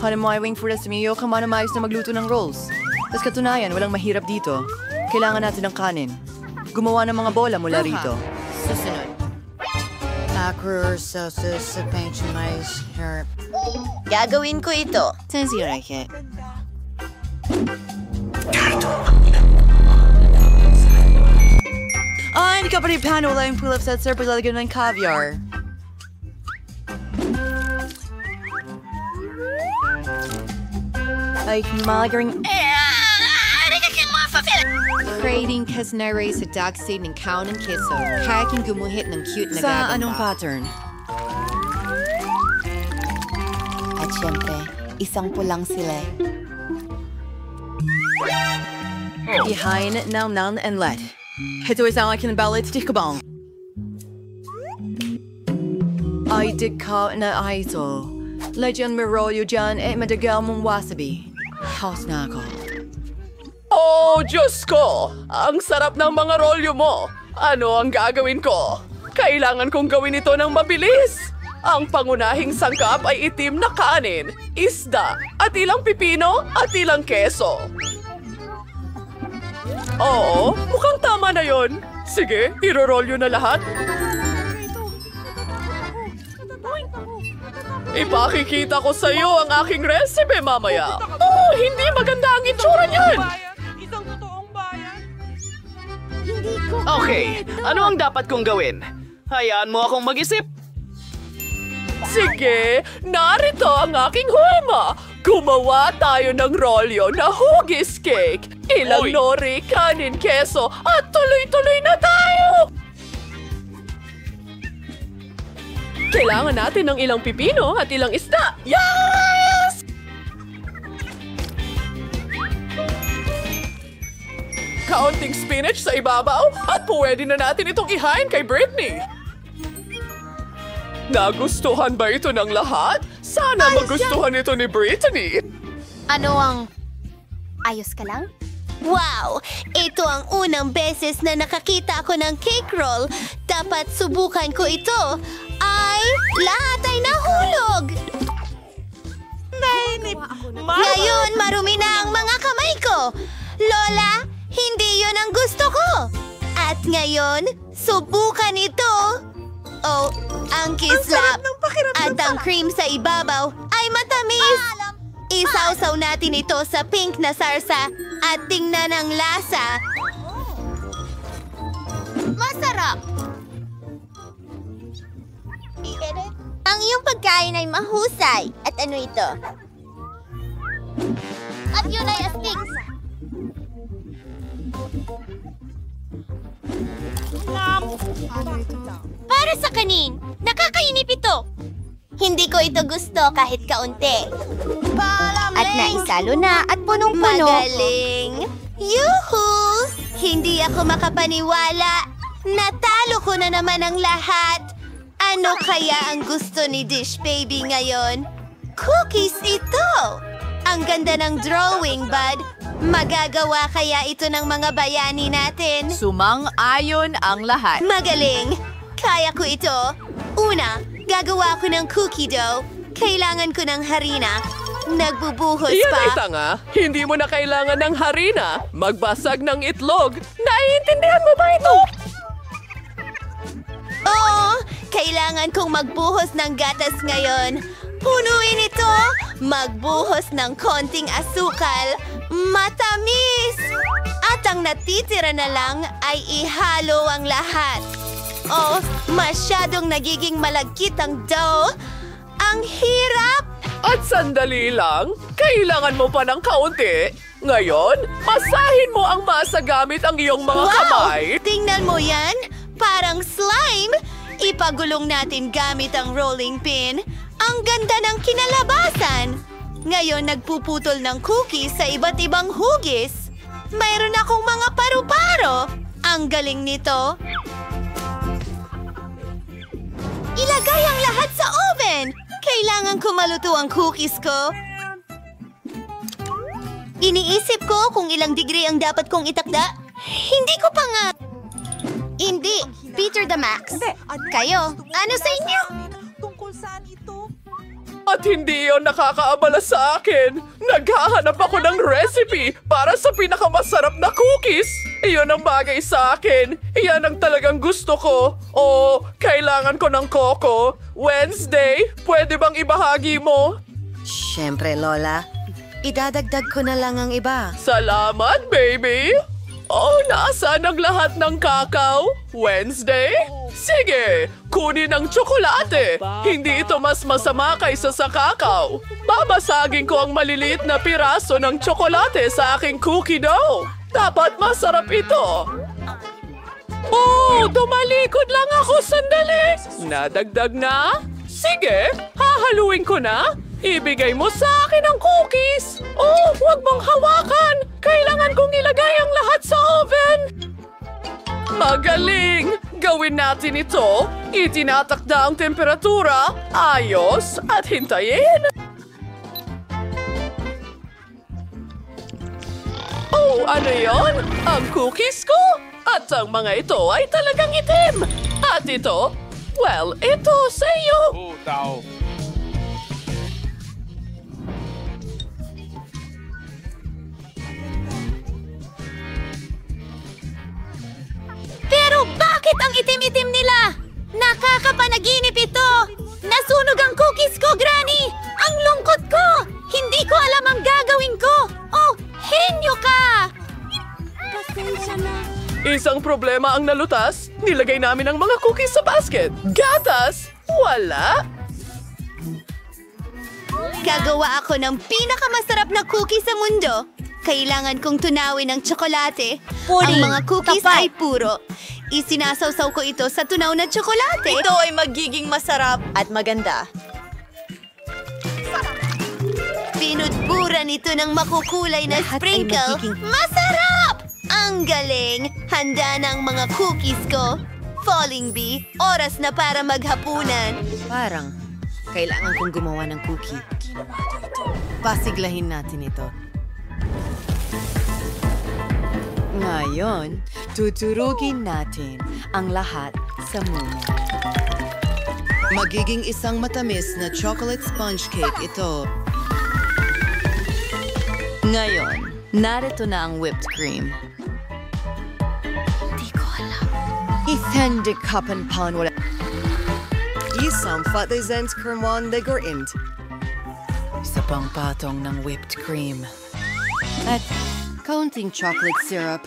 Hanamay for us miyo kamanamayos na magluto ng rolls. Tapos katunayan, walang mahirap dito. Kailangan natin ng kanin. Gumawa ng mga bola mula rito. Susunod. Macro sauces sa panchamais herb. Gagawin ko ito. Sounds like it. Hindi ka pa rin paano wala yung pull-ups at sir paglalagyan ng caviar. Ay, malagaring... Creating kasnare sa dog state ng cow ng keso. Kaya king gumuhit ng cute na gagamba. Sa anong pattern? At syempre, isang pulang sila. Behind, now, and let. Ito isang aking balit di kabang. Ay, di ka na ito. Legend merolyo dyan madagal mong wasabi. House na ako. Oh, Diyos ko! Ang sarap ng mga rolyo mo! Ano ang gagawin ko? Kailangan kong gawin ito ng mabilis! Ang pangunahing sangkap ay itim na kanin, isda, at ilang pipino at ilang keso. Oo, mukhang tama na yon. Sige, irorolyo na lahat. Ipakikita ko sa iyo ang aking recipe mamaya. Oh, hindi maganda ang itsura niyan! Okay, ano ang dapat kong gawin? Hayaan mo akong mag-isip. Sige, narito ang aking hulma. Gumawa tayo ng rolyo na hugis cake. Ilang nori, kanin, keso, at tuloy-tuloy na tayo! Kailangan natin ng ilang pipino at ilang isda. Yes! Kaunting spinach sa ibabaw at pwede na natin itong ihain kay Britney. Nagustuhan ba ito ng lahat? Sana magustuhan ito ni Britney. Ano ang... Ayos ka lang? Wow! Ito ang unang beses na nakakita ako ng cake roll. Dapat subukan ko ito. Ay, lahat ay nahulog! Ngayon, marumi na ang mga kamay ko. Lola, hindi yon ang gusto ko. At ngayon, subukan ito. Oh, ang kislap at ang cream sa ibabaw ay matamis. Isawsaw natin ito sa pink na sarsa at tingnan ang lasa. Masarap! Ang iyong pagkain ay mahusay. At ano ito? At yun ay astig. Para sa kanin, nakakainip ito. Hindi ko ito gusto kahit kaunti. At naisalo na at punong-puno. Magaling! Yuhu! Hindi ako makapaniwala. Natalo ko na naman ang lahat. Ano kaya ang gusto ni Dish Baby ngayon? Cookies ito! Ang ganda ng drawing, bud. Magagawa kaya ito ng mga bayani natin? Sumang-ayon ang lahat. Magaling! Kaya ko ito. Una, gagawa ko ng cookie dough. Kailangan ko ng harina. Nagbubuhos Yan pa. ay tanga. Hindi mo na kailangan ng harina. Magbasag ng itlog. Naiintindihan mo ba ito? Oo, kailangan kong magbuhos ng gatas ngayon. Punuin ito. Magbuhos ng konting asukal. Matamis! At ang natitira na lang ay ihalo ang lahat. Oh, masyadong nagiging malagkit ang dough. Ang hirap! At sandali lang, kailangan mo pa ng kaunti. Ngayon, masahin mo ang masa gamit ang iyong mga kamay. Tingnan mo yan! Parang slime! Ipagulong natin gamit ang rolling pin. Ang ganda ng kinalabasan! Ngayon, nagpuputol ng cookies sa iba't ibang hugis. Mayroon akong mga paru-paro. Ang galing nito. Ilagay ang lahat sa oven! Kailangan ko maluto ang cookies ko. Iniisip ko kung ilang degree ang dapat kong itakda. Hindi ko pa nga... Hindi. Peter the Max. Kayo, ano sa inyo? At hindi yon nakakaabala sa akin. Naghahanap ako ng recipe para sa pinakamasarap na cookies. Iyon ang bagay sa akin. Iyan ang talagang gusto ko. Oh, kailangan ko ng coco. Wednesday, pwede bang ibahagi mo? Siyempre, Lola. Idadagdag ko na lang ang iba. Salamat, baby! Oh, nasaan ang lahat ng kakao? Wednesday? Sige, kunin ang tsokolate. Hindi ito mas masama kaysa sa kakao. Babasagin ko ang maliliit na piraso ng tsokolate sa aking cookie dough. Dapat masarap ito. Oh, tumalikod lang ako sandali. Nadagdag na? Sige, hahaluin ko na. Ibigay mo sa akin ang cookies. Oh, huwag mong hawakan. Kailangan kong ilagay ang lahat sa oven. Magaling! Gawin natin ito. Itinatakda ang temperatura. Ayos at hintayin. Oh, ano yon? Ang cookies ko? At ang mga ito ay talagang itim. At ito? Well, ito sa iyo. Pero bakit ang itim-itim nila? Nakakapanaginip ito! Nasunog ang cookies ko, Granny! Ang lungkot ko! Hindi ko alam ang gagawin ko! Oh, henyo ka! Pasensya na. Isang problema ang nalutas. Nilagay namin ang mga cookies sa basket. Gatas? Wala. Gagawa ako ng pinakamasarap na cookie sa mundo. Kailangan kong tunawin ng tsokolate. Ang mga cookies ay puro. Isinasawsaw ko ito sa tunaw na tsokolate. Ito ay magiging masarap at maganda. Pinudburan ito ng makukulay na sprinkle. Masarap! Ang galing! Handa na ang mga cookies ko. Falling Bee, oras na para maghapunan. Parang kailangan kong gumawa ng cookie. Pasiglahin natin ito. Ngayon, tuturugin natin ang lahat sa muna. Magiging isang matamis na chocolate sponge cake ito. Ngayon, narito na ang whipped cream. Di ko alam. Isang dekapan pan wala. Isang fatizens kermon de gorint. Isa pang patong ng whipped cream. At kaunting chocolate syrup.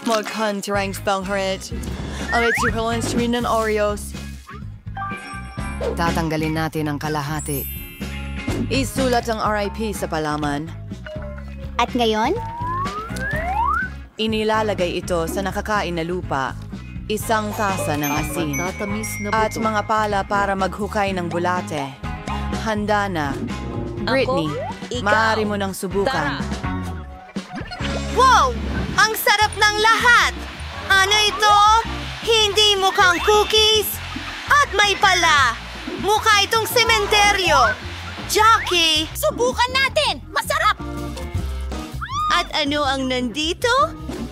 Magkantirang spangharet. Alit si Helen's rin ng Oreos. Tatanggalin natin ang kalahati. Isulat ang RIP sa palaman. At ngayon? Inilalagay ito sa nakakain na lupa. Isang tasa ng asin. At mga pala para maghukay ng bulate. Handa na. Britney, maaari mo nang subukan. Wow! Ang sarap ng lahat! Ano ito? Hindi mukhang cookies? At may pala! Mukha itong sementeryo! Jackie! Subukan natin! Masarap! At ano ang nandito?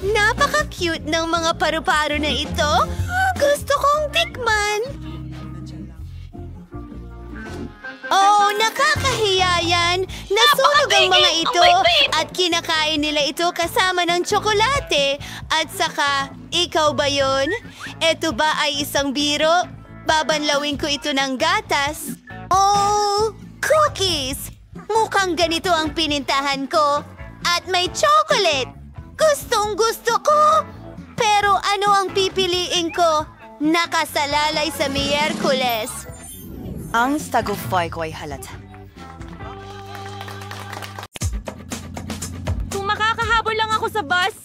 Napaka-cute ng mga paru-paro na ito. Gusto kong tikman! Oh, nakakahiya yan! Nasunog ang mga ito at kinakain nila ito kasama ng tsokolate. At saka, ikaw ba yun? Ito ba ay isang biro? Babanlawin ko ito ng gatas. Oh, cookies! Mukhang ganito ang pinintahan ko. At may chocolate! Gustong gusto ko! Pero ano ang pipiliin ko? Nakasalalay sa Miyerkules. Ang tagumpay ko ay halata. Kung makakahabol lang ako sa bus,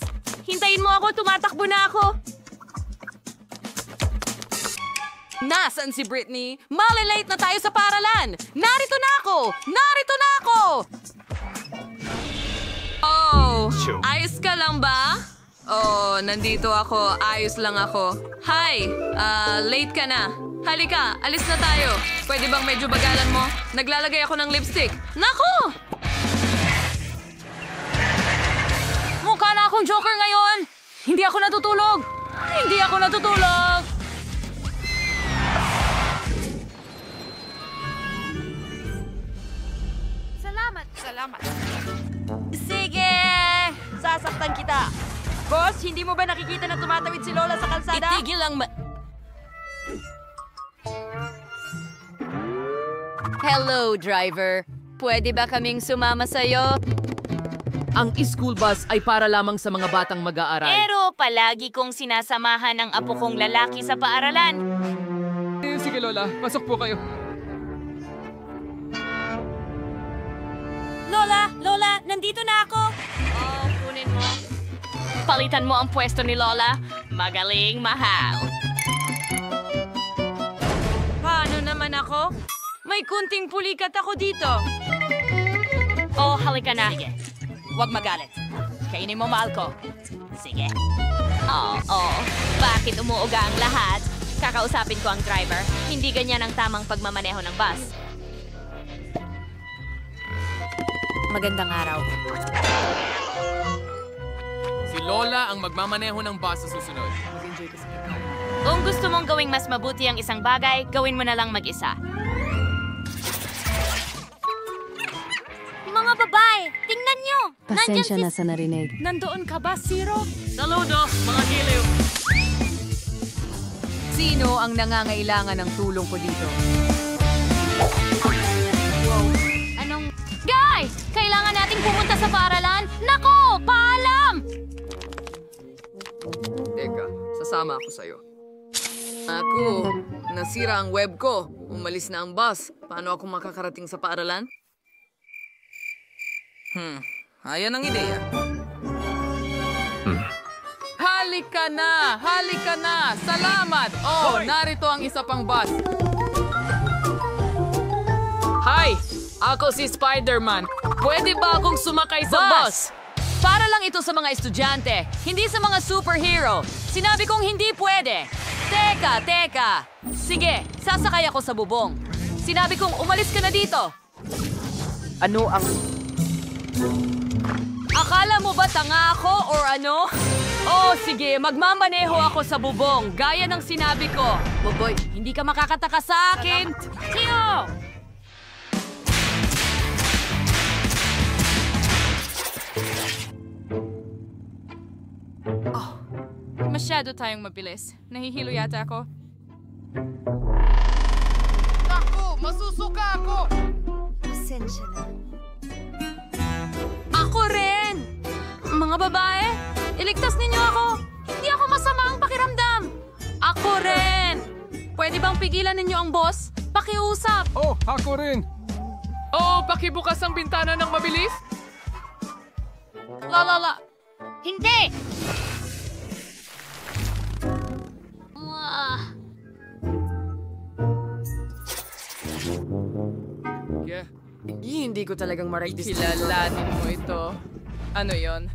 hintayin mo ako, tumatakbo na ako. Nasaan si Britney? Malilate na tayo sa paralan! Narito na ako! Narito na ako! Oh, ayos ka lang ba? Oh, nandito ako. Ayos lang ako. Hi, late ka na. Halika, alis na tayo. Pwede bang medyo bagalan mo? Naglalagay ako ng lipstick. Naku! Mukha na akong joker ngayon. Hindi ako natutulog. Hindi ako natutulog. Salamat. Sige! Sasaktan kita. Boss, hindi mo ba nakikita na tumatawid si Lola sa kalsada? Itigil ang Hello, driver. Pwede ba kaming sumama sa'yo? Ang school bus ay para lamang sa mga batang mag-aaral. Pero palagi kong sinasamahan ang apo kong lalaki sa paaralan. Sige Lola, pasok po kayo. Lola, nandito na ako. Oh, kunin mo. Palitan mo ang pwesto ni Lola. Magaling, mahal. Paano naman ako? May kunting pulikat ako dito. Oh, halika na. Sige. Huwag magalit. Kainin mo, mahal ko. Sige. Oh. Bakit umuuga ang lahat? Kakausapin ko ang driver. Hindi ganyan ang tamang pagmamaneho ng bus. Magandang araw. Si Lola ang magmamaneho ng bus sa susunod. Kung gusto mong gawing mas mabuti ang isang bagay, gawin mo na lang mag-isa. Mga babae, tingnan nyo! Pasensya na sa narinig. Nandoon ka ba, Zero? Saludo, mga giliw! Sino ang nangangailangan ng tulong ko dito? Anong... Guys! Kailangan nating pumunta sa paaralan? Nako! Paalam! Teka, sasama ako sa'yo. Ako, nasira ang web ko. Umalis na ang bus. Paano ako makakarating sa paaralan? Ayan ang ideya. Halika na! Salamat! Oh, narito ang isa pang bus. Hi! Ako si Spider-Man. Pwede ba akong sumakay sa bus? Para lang ito sa mga estudyante, hindi sa mga superhero. Sinabi kong hindi pwede. Teka. Sige, sasakay ako sa bubong. Sinabi kong umalis ka na dito. Ano ang... Akala mo ba tanga ako or ano? Oh, sige, magmamaneho ako sa bubong, gaya ng sinabi ko. Boboy, hindi ka makakataka sa akin. Tiyo! Masyado tayong mabilis. Nahihilo yata ako. Masusuka ako! Pasensya na. Ako rin! Mga babae, iligtas ninyo ako! Hindi ako masama ang pakiramdam! Ako rin! Pwede bang pigilan ninyo ang boss? Pakiusap! Oh, ako rin! Oh, pakibukas ang bintana ng mabilis? La. Hindi! Yeah. Hindi ko talagang ma-register. Kilalanin mo ito. Ano yon?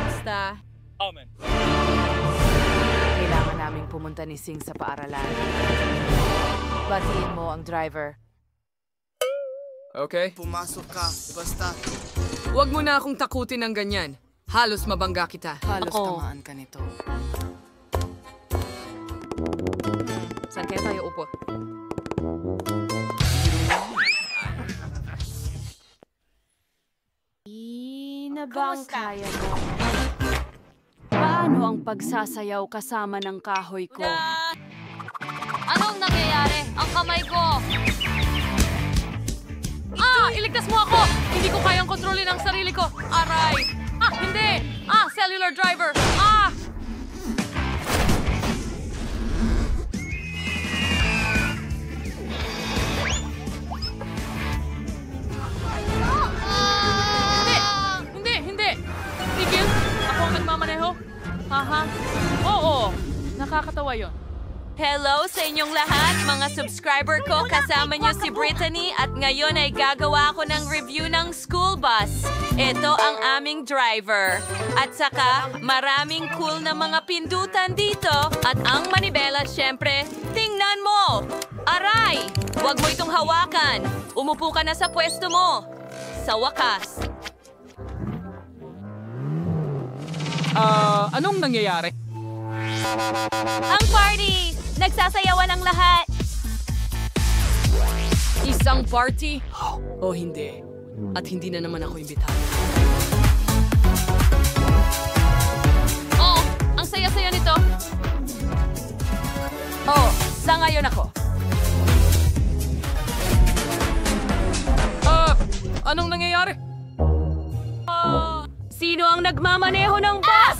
Basta. Amen. Kailangan naming pumunta ni Sing sa paaralan. Batiin mo ang driver. Okay. Pumasok ka, basta. Huwag mo na akong takutin ng ganyan. Halos mabangga kita. Halos tamaan ka nito. Saan kaya tayo upo? Na bang kaya mo? Paano ang pagsasayaw kasama ng kahoy ko? Anong nangyayari? Ang kamay ko! Iligtas mo ako! Hindi ko kayang kontrolin ang sarili ko! Aray! Hindi! Cellular driver! Hindi! Tigil! Ako ang nagmamaneho? Oo! Nakakatawa yun. Hello sa inyong lahat, mga subscriber ko. Kasama niyo si Brittany at ngayon ay gagawa ako ng review ng school bus. Ito ang aming driver. At saka, maraming cool na mga pindutan dito. At ang manibela, syempre, tingnan mo! Aray! Huwag mo itong hawakan. Umupo ka na sa pwesto mo. Sa wakas. Anong nangyayari? Ang party! Nagsasayawan ang lahat! Isang party? O hindi. At hindi na naman ako imbitado. Oh, ang saya-saya nito. Oh, sangayon ako. Anong nangyayari? Sino ang nagmamaneho ng bus?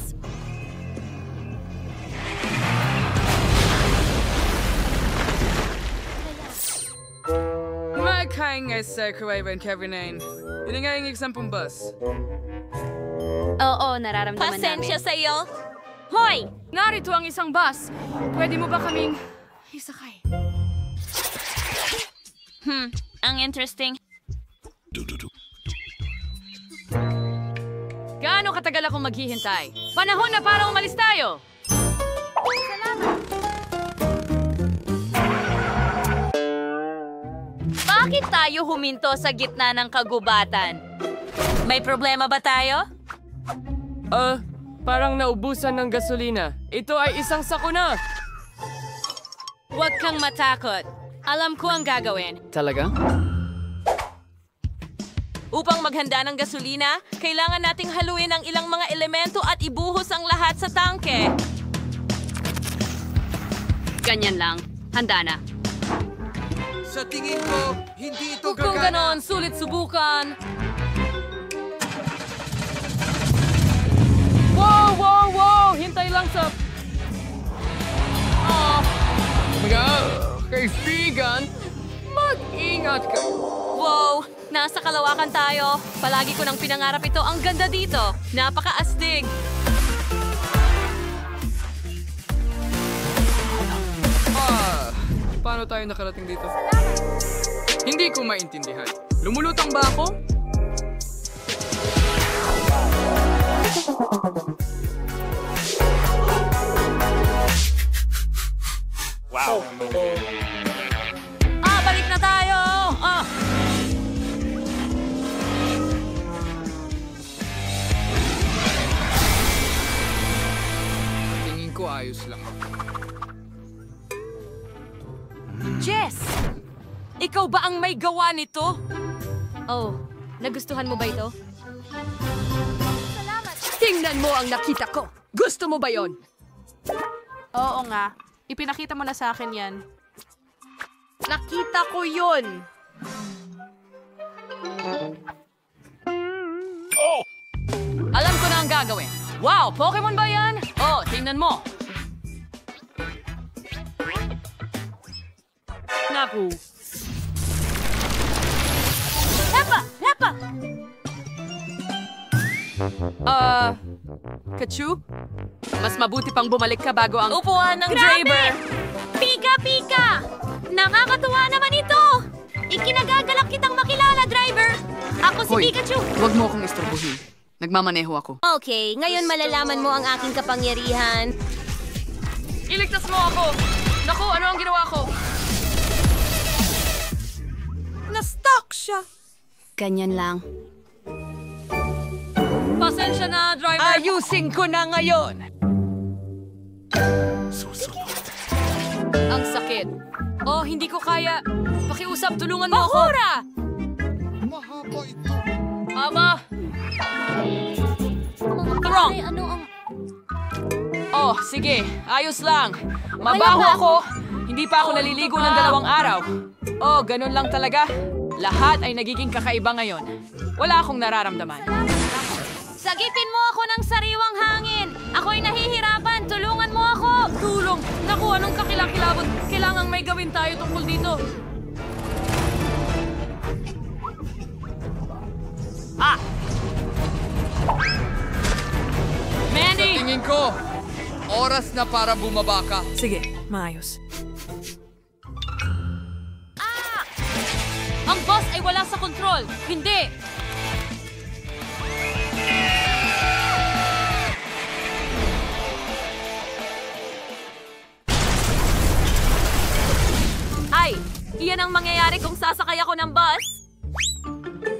Kumakain sa Kuwaiban Kevin. Iningay ng 10 bus. Oo, nararamdaman Pasensya namin. sa iyo. Hoy! Narito ang isang bus. Pwede mo ba kaming isakay? Ang interesting. Gaano katagal akong maghihintay? Panahon na para umalis tayo! Bakit tayo huminto sa gitna ng kagubatan? May problema ba tayo? Parang naubusan ng gasolina. Ito ay isang sakuna. Huwag kang matakot. Alam ko ang gagawin. Talaga? Upang maghanda ng gasolina, kailangan nating haluin ang ilang mga elemento at ibuhos ang lahat sa tangke. Ganyan lang. Handa na. Sa tingin ko, hindi ito Kung ganon, sulit subukan. Wow! Hintay lang sa... Kaibigan, mag-ingat ka. Wow! Nasa kalawakan tayo. Palagi ko nang pinangarap ito. Ang ganda dito. Napaka-astig. Paano tayo nakarating dito? Hindi ko maintindihan. Lumulutang ba ako? Wow. Balik na tayo! Tingin ko ayos lang. Jess! Ikaw ba ang may gawa nito? Oh, nagustuhan mo ba ito? Tingnan mo ang nakita ko. Gusto mo ba yon? Oo nga. Ipinakita mo na sa akin yan. Nakita ko yun. Alam ko na ang gagawin. Wow, Pokemon ba yan? Oh, tingnan mo. Naku. Hepa! Kachu? Mas mabuti pang bumalik ka bago ang... Upuan ng driver! Pika! Nakakatuwa naman ito! Ikinagagalak kitang makilala, driver! Ako si Pikachu! Huwag mo akong istorbohin. Nagmamaneho ako. Okay, ngayon malalaman mo ang aking kapangyarihan. Iligtas mo ako! Naku, ano ang ginawa ko? Na-stuck siya. Ganyan lang. Pasensya na, driver. Ayusin ko na ngayon. Ang sakit. Oh, hindi ko kaya. Pakiusap, tulungan mo ako. Bahura! Mahaba ito. Aba! Wrong! Oh, sige. Ayos lang. Mabaho ako. Hindi pa ako naliligo ng 2 araw. Oh, ganun lang talaga. Lahat ay nagiging kakaiba ngayon. Wala akong nararamdaman. Sagipin mo ako ng sariwang hangin! Ako'y nahihirapan! Tulungan mo ako! Tulong! Naku, anong kakilakilabot? Kailangang may gawin tayo tungkol dito. Mandy! Sa tingin ko, oras na para bumaba ka. Sige, maayos. Ang boss ay wala sa kontrol! Hindi! Ay! Iyan ang mangyayari kung sasakay ako ng bus?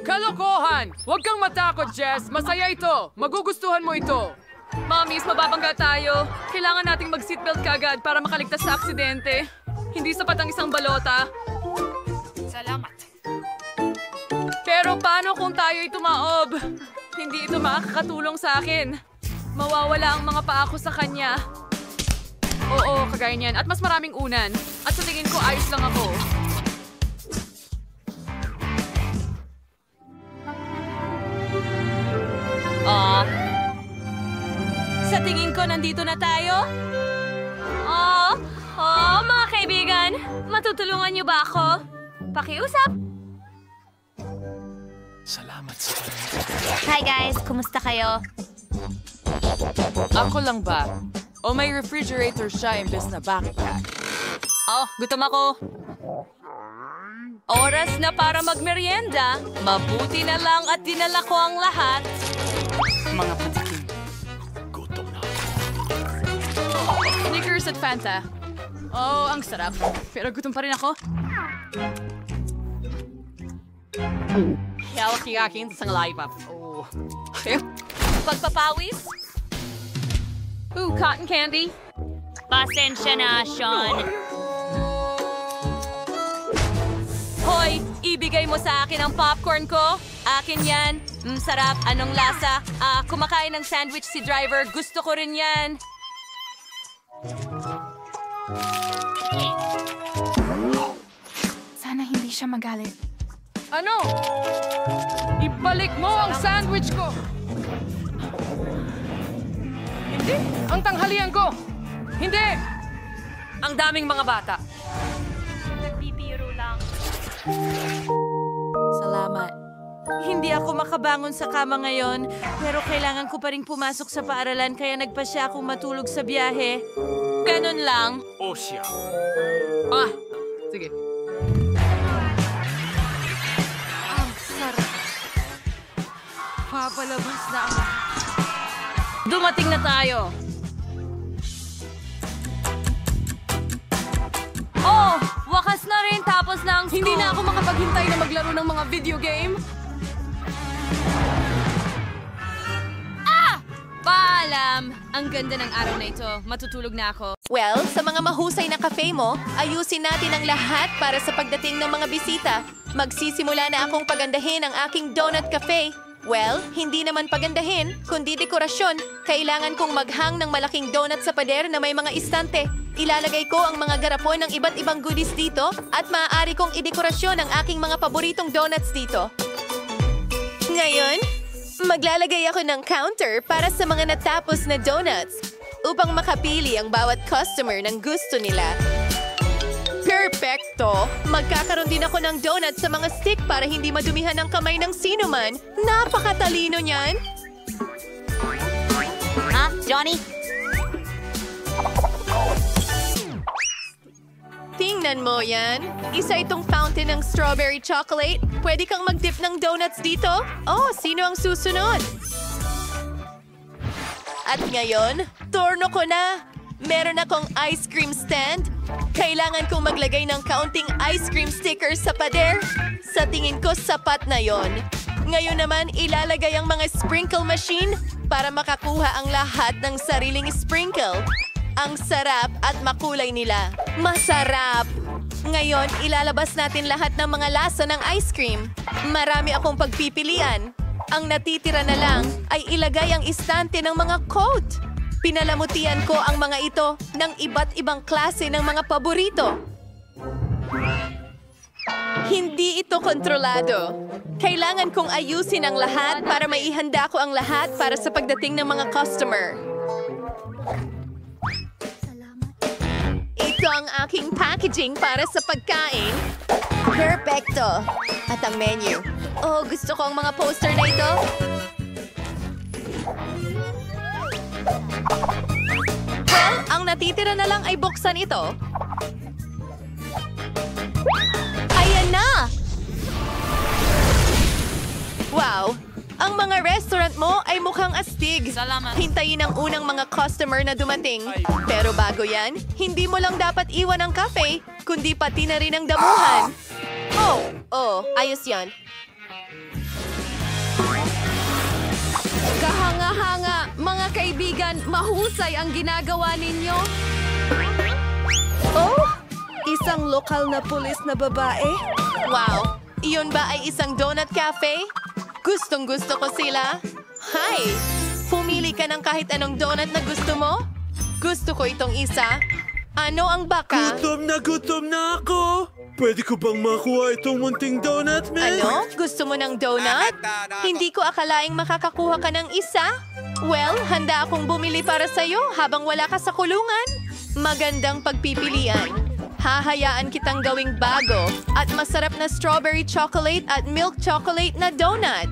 Kalokohan! Huwag kang matakot, Jess. Masaya ito. Magugustuhan mo ito. Mamis, mababangga tayo. Kailangan nating mag-seatbelt kagad para makaligtas sa aksidente. Hindi sapat ang isang balota. Salamat. Pero paano kung tayo'y tumaob? Hindi ito makakatulong sa akin. Mawawala ang mga paa ko sa kanya. Oo, kagaya niyan. At mas maraming unan. At sa tingin ko, ayos lang ako. nandito na tayo? Mga kaibigan, matutulungan niyo ba ako? Pakiusap! Salamat sa Hi guys, kumusta kayo? Ako lang ba? O may refrigerator siya imbes na backpack? Gutom ako. Oras na para magmerienda. Mabuti na lang at dinala ko ang lahat. Mga patikim. Snickers at Fanta. Ang sarap. Pero gutom pa rin ako. Hawak yung akin sa lollipop. Pagpapawis? Cotton candy. Pasensya na, Sean. Hoy, ibigay mo sa akin ang popcorn ko. Akin yan. Sarap. Anong lasa? Kumakain ng sandwich si driver. Gusto ko rin yan. Sana hindi siya magalit. Ano? Ibalik mo ang sandwich ko! Hindi! Ang tanghalian ko! Hindi! Ang daming mga bata. Nagbibiro lang. Salamat. Hindi ako makabangon sa kama ngayon, pero kailangan ko pa rin pumasok sa paaralan kaya nagpasya akong matulog sa biyahe. Ganun lang. Siya. Sige. Ang sarap. Papalabas na ang... Dumating na tayo. Wakas na rin tapos na ang school. Hindi na ako makapaghintay na maglaro ng mga video game. Paalam! Ang ganda ng araw na ito. Matutulog na ako. Well, sa mga mahusay na cafe mo, ayusin natin ang lahat para sa pagdating ng mga bisita. Magsisimula na akong pagandahin ang aking donut cafe. Well, hindi naman pagandahin, kundi dekorasyon. Kailangan kong maghang ng malaking donut sa pader na may mga istante. Ilalagay ko ang mga garapon ng iba't ibang goodies dito at maaari kong idekorasyon ang aking mga paboritong donuts dito. Ngayon, maglalagay ako ng counter para sa mga natapos na donuts upang makapili ang bawat customer ng gusto nila. Perfecto! Magkakaroon din ako ng donut sa mga stick para hindi madumihan ang kamay ng sino man. Napakatalino niyan! Johnny? Tingnan mo yan. Isa itong fountain ng strawberry chocolate. Pwede kang mag-dip ng donuts dito. Sino ang susunod? At ngayon, turno ko na. Meron akong ice cream stand. Kailangan kong maglagay ng kaunting ice cream stickers sa pader. Sa tingin ko, sapat na yon. Ngayon naman, ilalagay ang mga sprinkle machine para makakuha ang lahat ng sariling sprinkle. Ang sarap at makulay nila. Masarap! Ngayon, ilalabas natin lahat ng mga lasa ng ice cream. Marami akong pagpipilian. Ang natitira na lang ay ilagay ang istante ng mga coat. Pinalamutian ko ang mga ito ng iba't ibang klase ng mga paborito. Hindi ito kontrolado. Kailangan kong ayusin ang lahat para maihanda ko ang lahat para sa pagdating ng mga customer. Ito ang aking packaging para sa pagkain. Perfecto! At ang menu. Gusto ko ang mga poster na ito. Well, ang natitira na lang ay buksan ito. Ayan na! Wow! Ang mga restaurant mo ay mukhang astig. Salamat. Hintayin ang unang mga customer na dumating. Pero bago yan, hindi mo lang dapat iwan ang cafe, kundi pati na rin ang damuhan. Ayos yan. Kahanga-hanga, mga kaibigan, mahusay ang ginagawa ninyo. Isang lokal na pulis na babae? Wow! Iyon ba ay isang donut cafe? Gustong-gusto ko sila. Hi! Pumili ka ng kahit anong donut na gusto mo? Gusto ko itong isa. Ano ang baka? Gutom na ako! Pwede ko bang makuha itong munting donut, man? Ano? Gusto mo ng donut? Hindi ko akalaing makakakuha ka ng isa? Well, handa akong bumili para sa'yo habang wala ka sa kulungan. Magandang pagpipilian. Hahayaan kitang gawing bago at masarap na strawberry chocolate at milk chocolate na donut.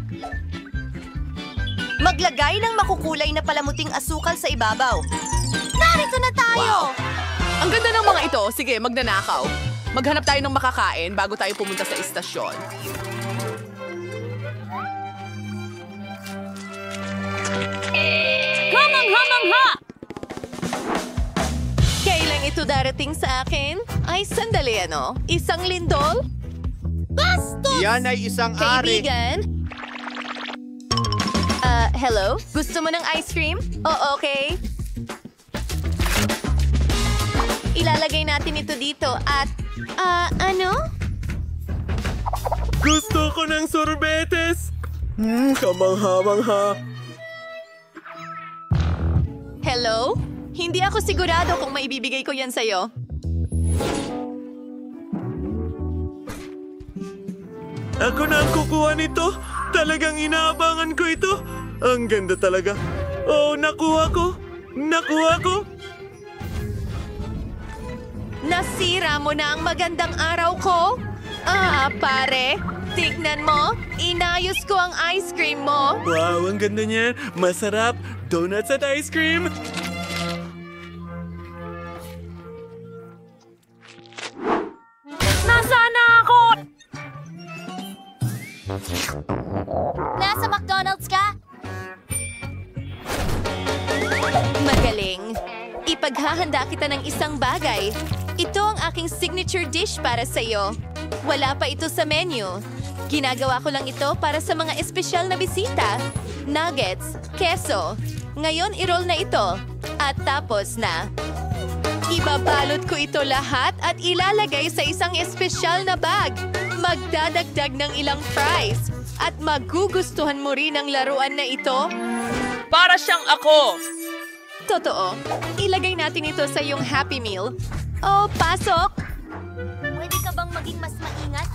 Maglagay ng makukulay na palamuting asukal sa ibabaw. Narito na tayo! Ang ganda ng mga ito. Sige, magnanakaw. Maghanap tayo ng makakain bago tayo pumunta sa istasyon. Hamang-hamang-ha! Kailan ito darating sa akin? Ay, sandali ano? Isang lindol? Bastos! Yan ay isang ari. Kaibigan? Hello? Gusto mo ng ice cream? Oh, okay. Ilalagay natin ito dito at, ano? Gusto ko ng sorbetes. Kamangha-mangha. Hello? Hindi ako sigurado kung maibibigay ko yan sa'yo. Ako na ang kukuha nito. Talagang inaabangan ko ito. Ang ganda talaga. Oh, nakuha ko. Nakuha ko. Nasira mo na ang magandang araw ko? Pare. Tignan mo. Inayos ko ang ice cream mo. Wow, ang ganda niyan. Masarap. Donuts at ice cream. Nasaan na ako? Nasa McDonald's ka? Magaling. Ipaghahanda kita ng isang bagay. Ito ang aking signature dish para sa'yo. Wala pa ito sa menu. Ginagawa ko lang ito para sa mga espesyal na bisita. Nuggets, keso. Ngayon, i-roll na ito. At tapos na. Ibabalot ko ito lahat at ilalagay sa isang espesyal na bag. Magdadagdag ng ilang fries. At magugustuhan mo rin ang laruan na ito. Para siyang ako! Totoo. Ilagay natin ito sa iyong Happy Meal. Oh, pasok! Pwede ka bang maging mas maingat?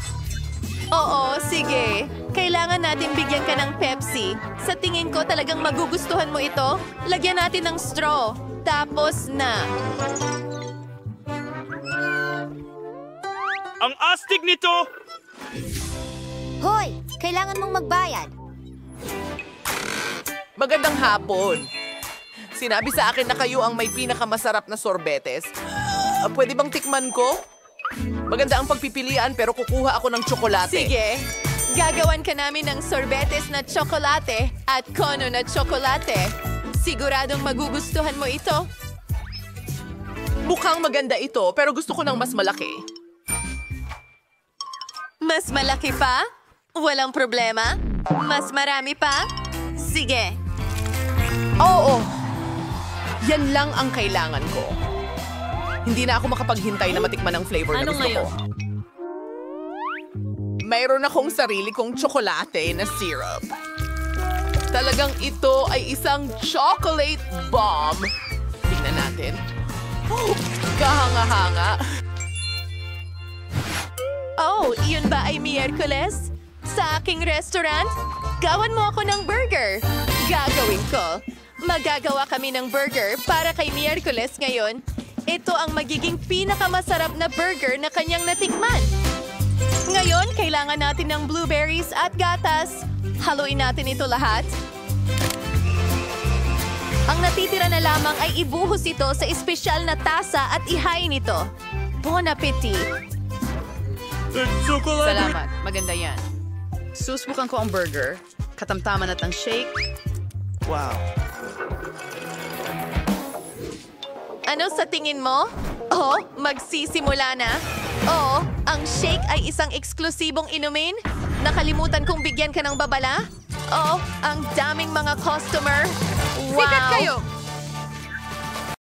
Oo, sige. Kailangan natin bigyan ka ng Pepsi. Sa tingin ko talagang magugustuhan mo ito. Lagyan natin ng straw. Tapos na. Ang astig nito! Hoy! Kailangan mong magbayad. Magandang hapon. Sinabi sa akin na kayo ang may pinakamasarap na sorbetes. Pwede bang tikman ko? Maganda ang pagpipilian pero kukuha ako ng tsokolate. Sige. Gagawan ka namin ng sorbetes na tsokolate at kono na tsokolate. Siguradong magugustuhan mo ito. Mukhang maganda ito pero gusto ko ng mas malaki. Mas malaki pa? Walang problema. Mas marami pa? Sige. Oo. Yan lang ang kailangan ko. Hindi na ako makapaghintay na matikman ang flavor na gusto ko. Mayroon akong sarili kong tsokolate na syrup. Talagang ito ay isang chocolate bomb. Tingnan natin. Oh, kahanga-hanga. Oh, iyon ba ay Miyerkules? Sa aking restaurant? Gawan mo ako ng burger. Gagawin ko. Magagawa kami ng burger para kay Miyerkules ngayon. Ito ang magiging pinakamasarap na burger na kanyang natikman. Ngayon, kailangan natin ng blueberries at gatas. Haluin natin ito lahat. Ang natitira na lamang ay ibuhos ito sa espesyal na tasa at ihain ito. Bon appetit! Salamat. Maganda yan. Susbukan ko ang burger. Katamtaman at ang shake. Wow. Ano sa tingin mo? Oh, magsisimula na. Oo, ang shake ay isang eksklusibong inumin. Nakalimutan kong bigyan ka ng babala. Oh, ang daming mga customer. Wow! Sikat kayo!